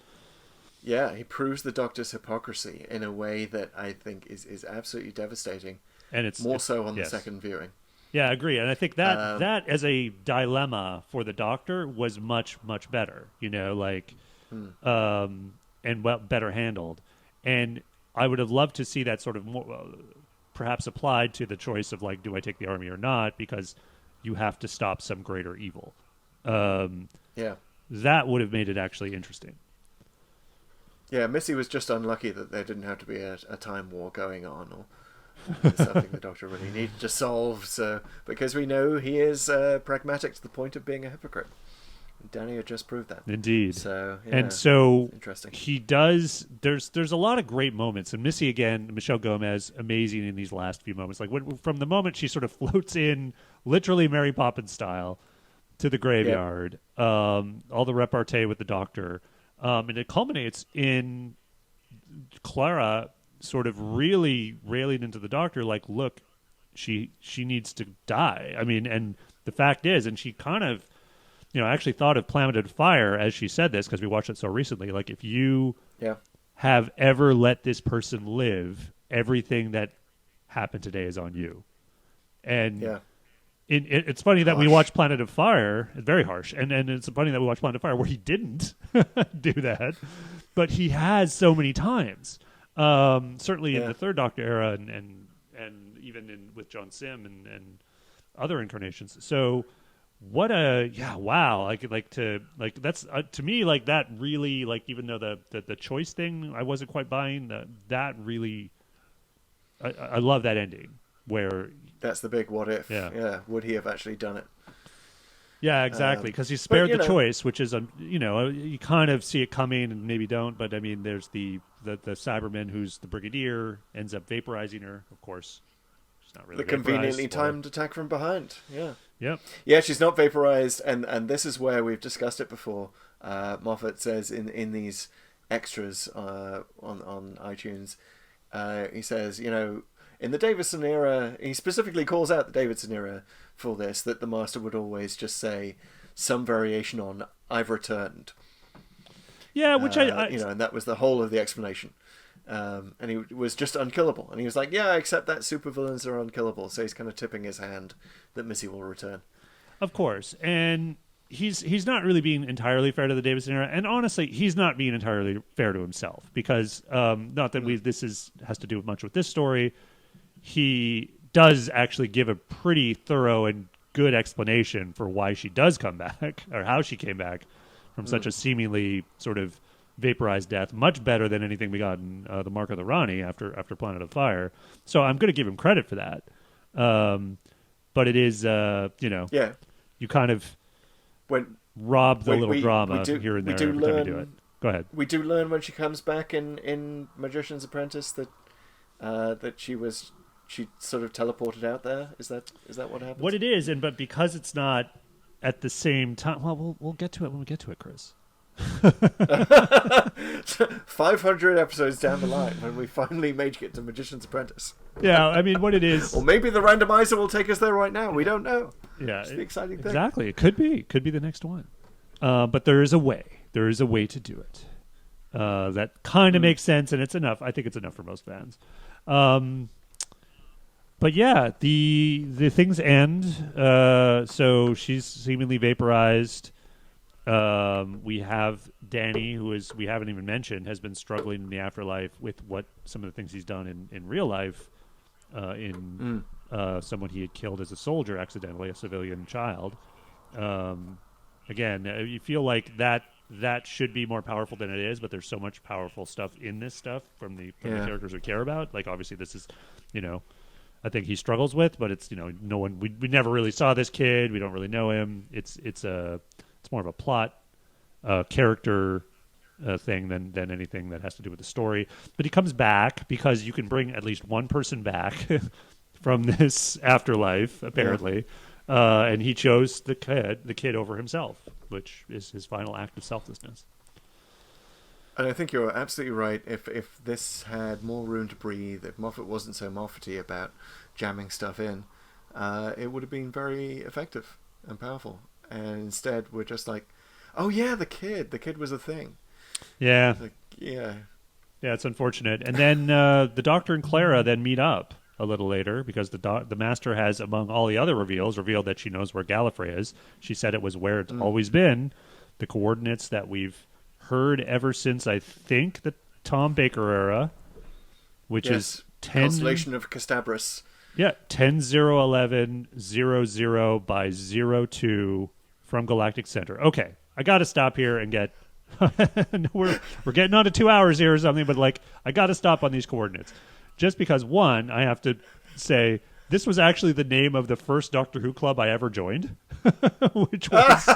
Speaker 1: He proves the Doctor's hypocrisy in a way that I think is absolutely devastating. And it's more so on the second viewing.
Speaker 2: Yeah, I agree. And I think that that as a dilemma for the Doctor was much, much better, and better handled. And I would have loved to see that sort of more, perhaps applied to the choice of like, do I take the army or not? Because you have to stop some greater evil. That would have made it actually interesting.
Speaker 1: Yeah, Missy was just unlucky that there didn't have to be a time war going on, or something the Doctor really needed to solve. So, because we know he is pragmatic to the point of being a hypocrite. Danny had just proved that.
Speaker 2: Indeed.
Speaker 1: So, yeah,
Speaker 2: and so
Speaker 1: interesting.
Speaker 2: He does. There's a lot of great moments, and Missy again, Michelle Gomez, amazing in these last few moments. Like from the moment she sort of floats in, literally Mary Poppins style, to the graveyard. Yep. All the repartee with the Doctor, and it culminates in Clara sort of really railing into the Doctor, like, look, she needs to die. I mean, and the fact is, and she kind of, actually thought of Planet of Fire as she said this, because we watched it so recently. Like, if you have ever let this person live, everything that happened today is on you. And it's funny that we watch Planet of Fire. It's very harsh. And it's funny that we watch Planet of Fire where he didn't do that. But he has so many times. Certainly in the Third Doctor era and even with John Sim and other incarnations. So... What wow! That's to me, like, that really, like, even though the choice thing I wasn't quite buying, that really I love that ending where
Speaker 1: that's the big what if. Yeah, would he have actually done it?
Speaker 2: Yeah, exactly, because he spared the choice, which is you kind of see it coming and maybe don't, but I mean, there's the Cyberman who's the Brigadier ends up vaporizing her, of course. She's not really
Speaker 1: the conveniently timed attack from behind. Yeah.
Speaker 2: Yep.
Speaker 1: Yeah, she's not vaporized, and this is where we've discussed it before. Moffat says in these extras on iTunes, he says, in the Davidson era, he specifically calls out the Davidson era for this, that the Master would always just say some variation on "I've returned."
Speaker 2: Yeah, which
Speaker 1: and that was the whole of the explanation. And he was just unkillable, and he was like, "Yeah, I accept that supervillains are unkillable." So he's kind of tipping his hand that Missy will return.
Speaker 2: Of course, and he's not really being entirely fair to the Davidson era, and honestly, he's not being entirely fair to himself because not that has to do much with this story. He does actually give a pretty thorough and good explanation for why she does come back or how she came back from such a seemingly sort of vaporized death, much better than anything we got in the Mark of the Rani after Planet of Fire. So I'm going to give him credit for that. But it is, you kind of rob the little drama here and there every time you do it. Go ahead.
Speaker 1: We do learn when she comes back in Magician's Apprentice that she sort of teleported out there. Is that what happens?
Speaker 2: What it is, but because it's not at the same time, well, we'll get to it when we get to it, Chris.
Speaker 1: 500 episodes down the line when we finally make it to Magician's Apprentice.
Speaker 2: Yeah, I mean, what it is,
Speaker 1: or maybe the randomizer will take us there right now. We don't know.
Speaker 2: Yeah,
Speaker 1: it's the exciting thing.
Speaker 2: Exactly, it could be the next one. But there is a way. There is a way to do it. That kind of makes sense, and it's enough. I think it's enough for most fans. But yeah, the things end. So she's seemingly vaporized. We have Danny, who we haven't even mentioned, has been struggling in the afterlife with some of the things he's done in real life, someone he had killed as a soldier accidentally, a civilian child. Again, you feel like that should be more powerful than it is, but there's so much powerful stuff in this stuff from the characters we care about. Like, obviously this is, I think he struggles with, but it's, no one, we never really saw this kid. We don't really know him. It's more of a plot, character thing than anything that has to do with the story. But he comes back because you can bring at least one person back from this afterlife, apparently. Yeah. And he chose the kid over himself, which is his final act of selflessness.
Speaker 1: And I think you're absolutely right. If this had more room to breathe, if Moffat wasn't so Moffat-y about jamming stuff in, it would have been very effective and powerful. And instead, we're just like, oh yeah, the kid was a thing.
Speaker 2: Yeah.
Speaker 1: Yeah,
Speaker 2: it's unfortunate. And then the Doctor and Clara then meet up a little later because the Master has, among all the other revealed that she knows where Gallifrey is. She said it was where it's always been. The coordinates that we've heard ever since, I think, the Tom Baker era, which is 10...
Speaker 1: Constellation of Castabris.
Speaker 2: Yeah, 10-0-11-00 by 02 from Galactic Center. Okay, I got to stop here and get No, we're getting on to 2 hours here or something, but like I got to stop on these coordinates, just because one, I have to say this was actually the name of the first Doctor Who club I ever joined, which was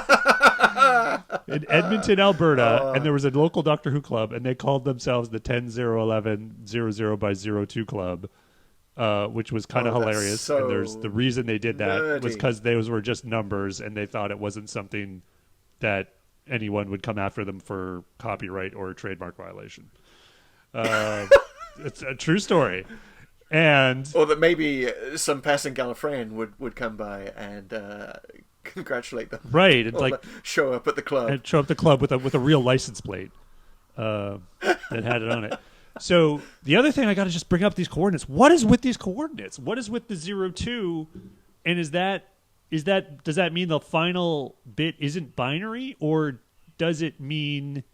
Speaker 2: in Edmonton, Alberta, and there was a local Doctor Who club, and they called themselves the 10-0-11-00 by 02 Club, which was kind of hilarious.
Speaker 1: So
Speaker 2: and there's the reason they did that
Speaker 1: nerdy.
Speaker 2: was because those were just numbers, and they thought it wasn't something that anyone would come after them for copyright or trademark violation. It's a true story. And
Speaker 1: or that maybe some passing Gallifreyan would come by and congratulate them.
Speaker 2: Right, it's
Speaker 1: or
Speaker 2: like
Speaker 1: show up at the club.
Speaker 2: And show up at the club with a real license plate that had it on it. So the other thing I got to just bring up these coordinates. What is with these coordinates? What is with the 02? And does that mean the final bit isn't binary, or does it mean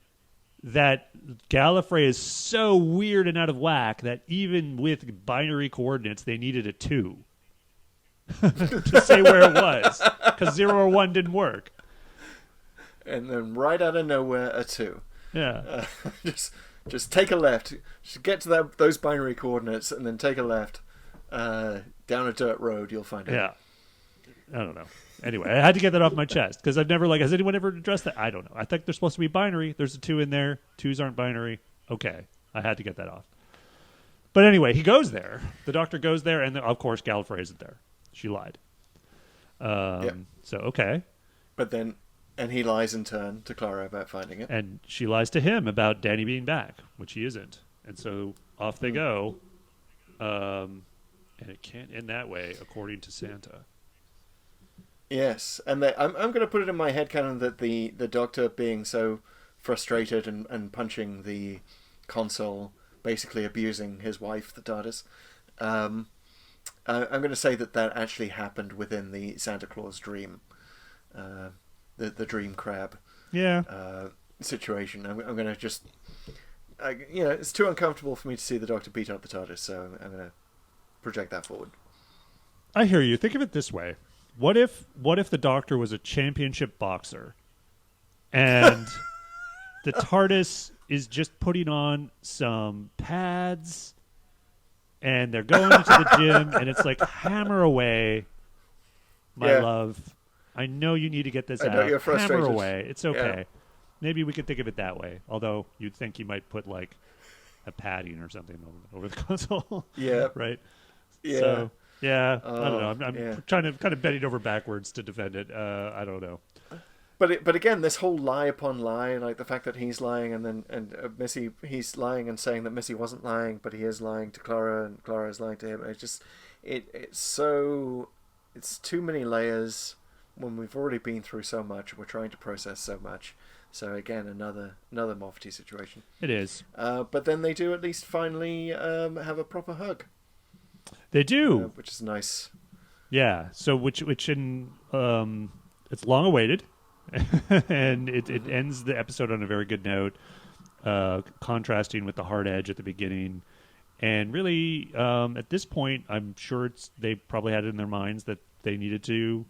Speaker 2: that Gallifrey is so weird and out of whack that even with binary coordinates they needed a 2 to say where it was, because 0 or 1 didn't work.
Speaker 1: And then right out of nowhere, a 2.
Speaker 2: Yeah.
Speaker 1: Just take a left. Just get to those binary coordinates and then take a left down a dirt road. You'll find it.
Speaker 2: Yeah. I don't know. Anyway, I had to get that off my chest because I've never has anyone ever addressed that? I don't know. I think they're supposed to be binary. There's a 2 in there. 2s aren't binary. Okay. I had to get that off. But anyway, he goes there. The Doctor goes there, and of course Gallifrey isn't there. She lied. So, okay.
Speaker 1: But then, and he lies in turn to Clara about finding it.
Speaker 2: And she lies to him about Danny being back, which he isn't. And so off they go. And it can't end that way, according to Santa.
Speaker 1: Yes, and I'm going to put it in my headcanon that the Doctor being so frustrated and punching the console, basically abusing his wife, the TARDIS, I'm going to say that actually happened within the Santa Claus dream, the dream crab situation. I'm going to just, it's too uncomfortable for me to see the Doctor beat up the TARDIS, so I'm going to project that forward.
Speaker 2: I hear you. Think of it this way. What if the Doctor was a championship boxer and the TARDIS is just putting on some pads and they're going into the gym and it's like, hammer away, my love. I know you need to get this out.
Speaker 1: I know you're frustrated.
Speaker 2: Hammer away. It's okay.
Speaker 1: Yeah.
Speaker 2: Maybe we could think of it that way. Although you'd think you might put like a padding or something over the console.
Speaker 1: Yeah.
Speaker 2: Right?
Speaker 1: Yeah.
Speaker 2: So, yeah, I don't know. I'm
Speaker 1: yeah.
Speaker 2: trying to kind of bending over backwards to defend it. I don't know.
Speaker 1: But again, this whole lie upon lie, like the fact that he's lying and Missy, he's lying and saying that Missy wasn't lying, but he is lying to Clara and Clara is lying to him. It's just, it's too many layers when we've already been through so much. We're trying to process so much. So again, another Moffat situation.
Speaker 2: It is.
Speaker 1: But then they do at least finally have a proper hug.
Speaker 2: They do,
Speaker 1: which is nice.
Speaker 2: Yeah. So which in it's long awaited, and it ends the episode on a very good note, contrasting with the hard edge at the beginning, and really at this point, I'm sure they probably had it in their minds that they needed to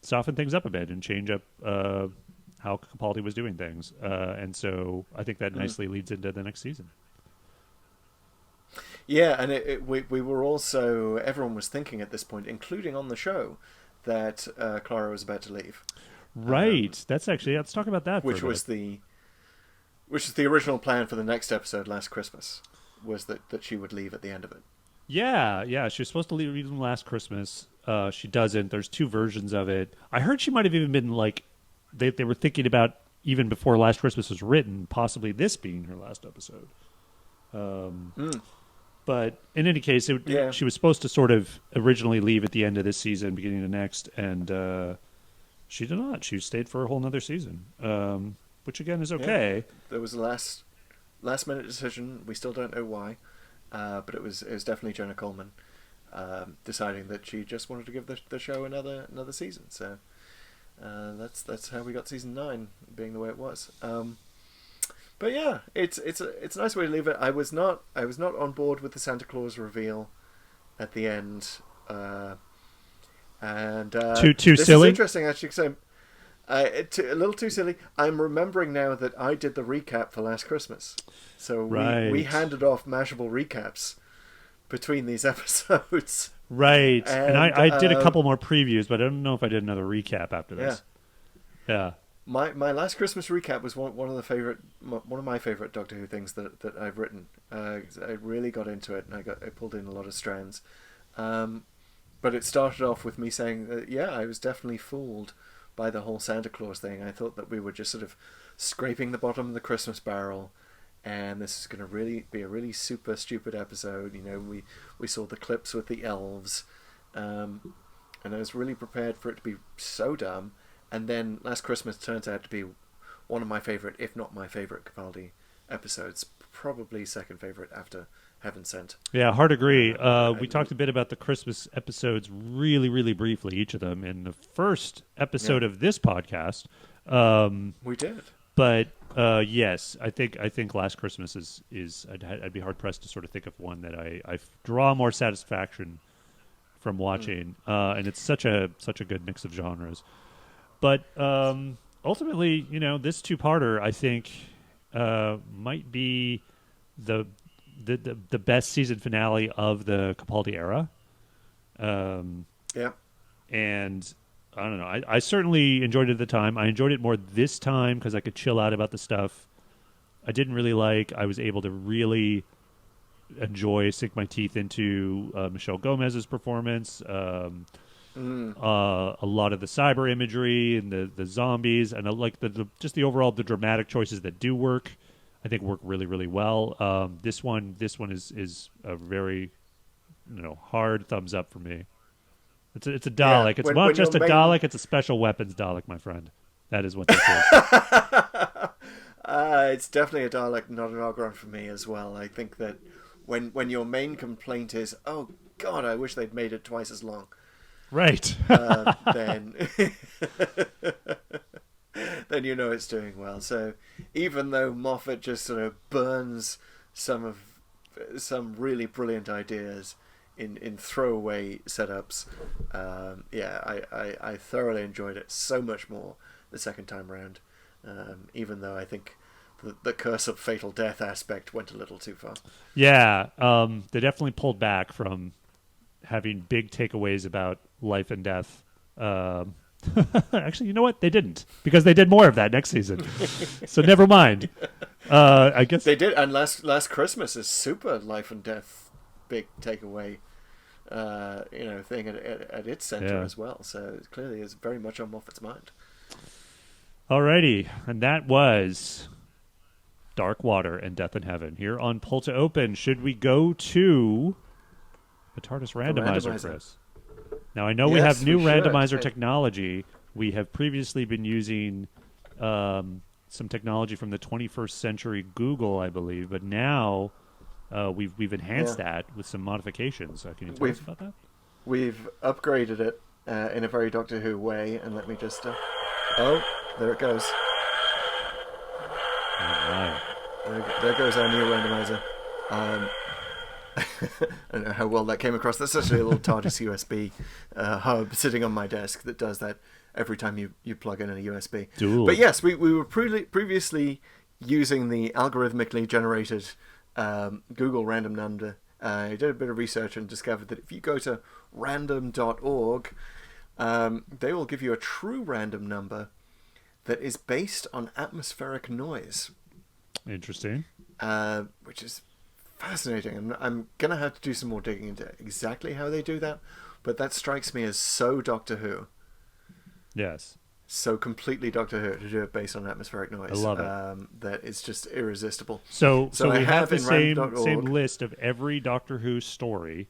Speaker 2: soften things up a bit and change up how Capaldi was doing things, and so I think that nicely leads into the next season.
Speaker 1: Yeah, and we were also, everyone was thinking at this point, including on the show, that Clara was about to leave.
Speaker 2: Right. Let's talk about that.
Speaker 1: Which was the original plan for the next episode, Last Christmas, was that she would leave at the end of it.
Speaker 2: Yeah. She was supposed to leave them last Christmas. She doesn't. There's 2 versions of it. I heard she might have even been like, they were thinking about, even before Last Christmas was written, possibly this being her last episode. But in any case, she was supposed to sort of originally leave at the end of this season, beginning of next, and she did not. She stayed for a whole nother season, which again is okay.
Speaker 1: Yeah. There was a last minute decision. We still don't know why, but it was definitely Jenna Coleman deciding that she just wanted to give the show another season. So that's how we got season 9 being the way it was. But yeah, it's a nice way to leave it. I was not on board with the Santa Claus reveal at the end, and
Speaker 2: too
Speaker 1: this
Speaker 2: silly.
Speaker 1: is interesting actually. A little too silly. I'm remembering now that I did the recap for last Christmas. So we handed off Mashable recaps between these episodes.
Speaker 2: Right. And I did a
Speaker 1: um,
Speaker 2: couple more previews, but I don't know if I did another recap after this. Yeah.
Speaker 1: My last Christmas recap was one of my favorite Doctor Who things that I've written. I really got into it, and I pulled in a lot of strands. But it started off with me saying that I was definitely fooled by the whole Santa Claus thing. I thought that we were just sort of scraping the bottom of the Christmas barrel, and this is going to really be a really super stupid episode. You know, we saw the clips with the elves, and I was really prepared for it to be so dumb. And then Last Christmas turns out to be one of my favourite, if not my favourite, Capaldi episodes. Probably second favourite after Heaven Sent.
Speaker 2: Yeah, hard agree. We talked a bit about the Christmas episodes really, really briefly, each of them, in the first episode of this podcast.
Speaker 1: We did.
Speaker 2: But yes, I think Last Christmas is I'd be hard pressed to sort of think of one that I draw more satisfaction from watching, and it's such a good mix of genres. But ultimately, you know, this two-parter I think might be the best season finale of the Capaldi era. And I don't know. I certainly enjoyed it at the time. I enjoyed it more this time because I could chill out about the stuff I didn't really like. I was able to really sink my teeth into Michelle Gomez's performance, a lot of the cyber imagery and the zombies, and like just the overall the dramatic choices that do work. I think work really, really well. This one is a very, hard thumbs up for me. It's a Dalek. It's not just a Dalek. It's a special weapons Dalek, my friend. That is what this is.
Speaker 1: It's definitely a Dalek, not an Ogron for me as well. I think that when your main complaint is, oh God, I wish they'd made it twice as long.
Speaker 2: Right.
Speaker 1: Then then you know it's doing well. So even though Moffat just sort of burns some really brilliant ideas in throwaway setups, I thoroughly enjoyed it so much more the second time round. Even though I think the curse of fatal death aspect went a little too far.
Speaker 2: Yeah, they definitely pulled back from having big takeaways about life and death. Actually, you know what? They didn't, because they did more of that next season. So never mind. I guess
Speaker 1: they did. And last Christmas is super life and death, big takeaway, thing at its center as well. So it clearly is very much on Moffat's mind.
Speaker 2: Alrighty, and that was Dark Water and Death in Heaven here on Pull to Open. Should we go to the TARDIS Randomizer, Chris? Now, I know we have new randomizer technology. We have previously been using some technology from the 21st century Google, I believe, but now we've enhanced that with some modifications. Can you tell us about that?
Speaker 1: We've upgraded it in a very Doctor Who way, and let me just... oh, there it goes.
Speaker 2: All right.
Speaker 1: There goes our new randomizer. I don't know how well that came across. That's actually a little TARDIS USB hub sitting on my desk that does that every time you plug in a USB.
Speaker 2: Dual.
Speaker 1: But yes, we were previously using the algorithmically generated Google random number. I did a bit of research and discovered that if you go to random.org, they will give you a true random number that is based on atmospheric noise.
Speaker 2: Interesting.
Speaker 1: Which is fascinating. I'm going to have to do some more digging into exactly how they do that, but that strikes me as so Doctor Who.
Speaker 2: Yes.
Speaker 1: So completely Doctor Who to do it based on atmospheric noise.
Speaker 2: I love it.
Speaker 1: That it's just irresistible.
Speaker 2: So we have the same
Speaker 1: random.org
Speaker 2: list of every Doctor Who story,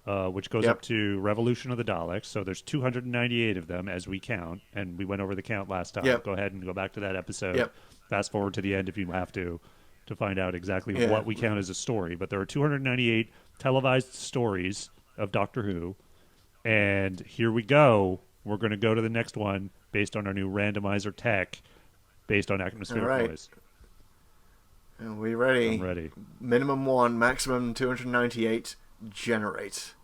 Speaker 2: which goes up to Revolution of the Daleks. So there's 298 of them as we count, and we went over the count last time. Go ahead and go back to that episode. Fast forward to the end if you have to find out exactly what we count as a story. But there are 298 televised stories of Doctor Who, and here we go. We're going to go to the next one based on our new randomizer tech, based on atmospheric noise.
Speaker 1: Are we ready?
Speaker 2: I'm ready.
Speaker 1: Minimum 1, maximum 298. Generate.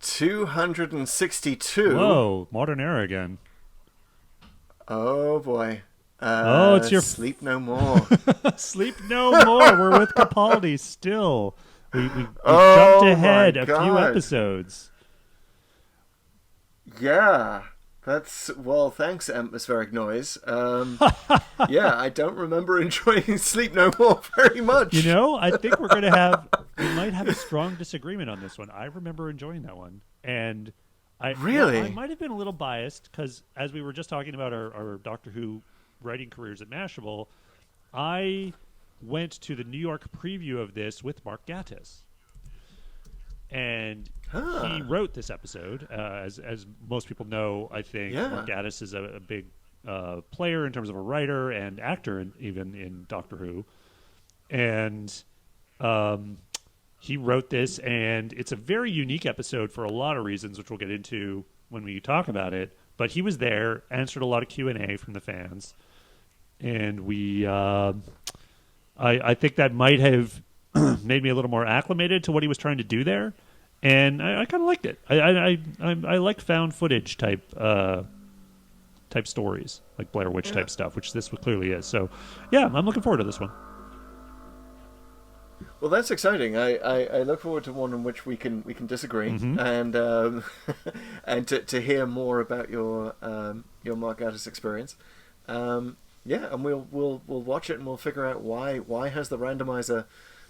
Speaker 1: 262.
Speaker 2: Whoa, modern era again.
Speaker 1: Oh boy.
Speaker 2: It's your
Speaker 1: Sleep No More.
Speaker 2: Sleep No More. We're with Capaldi still. We
Speaker 1: Oh,
Speaker 2: jumped ahead
Speaker 1: my
Speaker 2: a few
Speaker 1: God.
Speaker 2: episodes.
Speaker 1: Yeah. Thanks, Atmospheric Noise. Yeah, I don't remember enjoying Sleep No More very much.
Speaker 2: You know, I think we might have a strong disagreement on this one. I remember enjoying that one. And
Speaker 1: Really?
Speaker 2: I might have been a little biased because as we were just talking about our Doctor Who writing careers at Mashable, I went to the New York preview of this with Mark Gatiss. And he wrote this episode. As most people know, I think Mark Gatiss is a big player in terms of a writer and actor, even in Doctor Who. And he wrote this, and it's a very unique episode for a lot of reasons, which we'll get into when we talk about it. But he was there, answered a lot of Q&A from the fans, and I think that might have made me a little more acclimated to what he was trying to do there, and I kind of liked it. I like found footage type stories, like Blair Witch type stuff, which this clearly is. So, yeah, I'm looking forward to this one.
Speaker 1: Well, that's exciting. I look forward to one in which we can disagree, and and to hear more about your Mark Gatiss experience. Yeah, and we'll watch it and we'll figure out why has the randomizer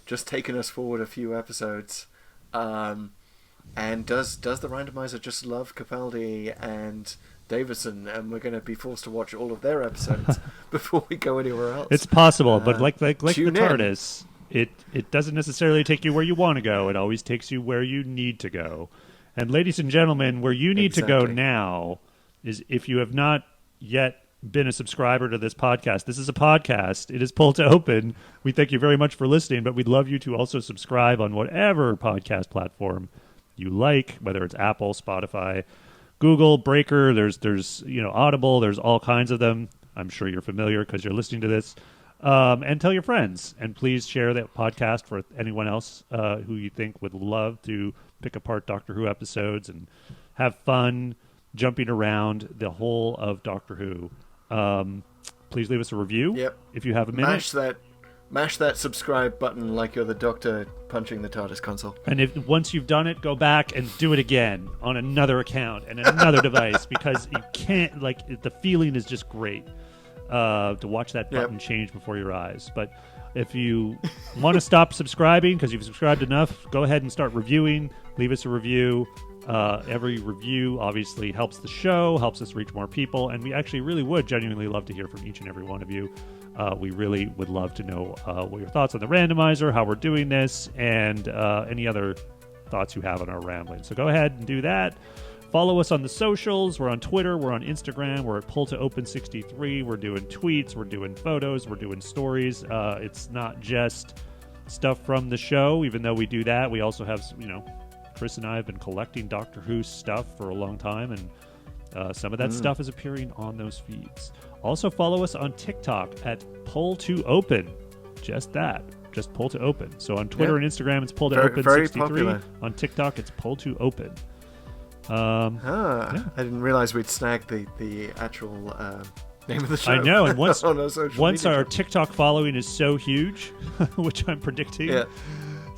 Speaker 1: just taken us forward a few episodes, and does the randomizer just love Capaldi and Davison, and we're going to be forced to watch all of their episodes before we go anywhere else?
Speaker 2: It's possible, but like the
Speaker 1: tune in.
Speaker 2: TARDIS, it doesn't necessarily take you where you want to go. It always takes you where you need to go. And ladies and gentlemen, where you need to go now is, if you have not yet been a subscriber to this podcast. This is a podcast. It is Pull to Open. We thank you very much for listening, but we'd love you to also subscribe on whatever podcast platform you like, whether it's Apple, Spotify, Google, Breaker. There's Audible. There's all kinds of them. I'm sure you're familiar because you're listening to this. And tell your friends. And please share that podcast for anyone else who you think would love to pick apart Doctor Who episodes and have fun jumping around the whole of Doctor Who. Please leave us a review if you have a minute.
Speaker 1: Mash that subscribe button like you're the Doctor punching the TARDIS console.
Speaker 2: And if once you've done it, go back and do it again on another account and another device, because you can't, the feeling is just great to watch that button change before your eyes. But if you want to stop subscribing because you've subscribed enough, go ahead and start reviewing. Leave us a review. Every review obviously helps the show, helps us reach more people, and we actually really would genuinely love to hear from each and every one of you. We really would love to know what your thoughts on the randomizer, how we're doing this, and any other thoughts you have on our rambling. So go ahead and do that. Follow us on the socials. We're on Twitter. We're on Instagram. We're at Pull to Open 63. We're doing tweets. We're doing photos. We're doing stories. It's not just stuff from the show, even though we do that. We also have, Chris and I have been collecting Doctor Who stuff for a long time, and some of that stuff is appearing on those feeds. Also, follow us on TikTok at Pull to Open. Just that. Just Pull to Open. So on Twitter and Instagram, it's Pull to Open 63. Popular. On TikTok, it's Pull to Open.
Speaker 1: I didn't realize we'd snagged the actual name of the show.
Speaker 2: I know, and once
Speaker 1: once
Speaker 2: our TikTok following is so huge, which I'm predicting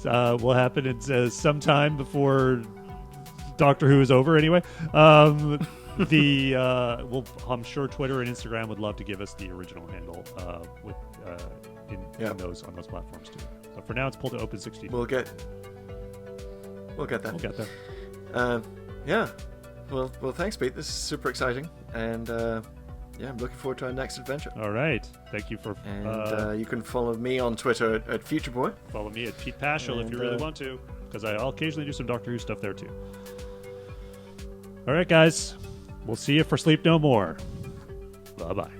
Speaker 2: will happen in sometime before Doctor Who is over anyway. I'm sure Twitter and Instagram would love to give us the original handle on those platforms too. So for now, it's Pull to Open 60.
Speaker 1: We'll get that.
Speaker 2: We'll get there.
Speaker 1: Yeah. Well, thanks, Pete. This is super exciting, and I'm looking forward to our next adventure.
Speaker 2: All right. Thank you for.
Speaker 1: And you can follow me on Twitter at FutureBoy.
Speaker 2: Follow me at Pete Paschal if you really want to, because I'll occasionally do some Doctor Who stuff there too. All right, guys. We'll see you for Sleep No More. Bye-bye.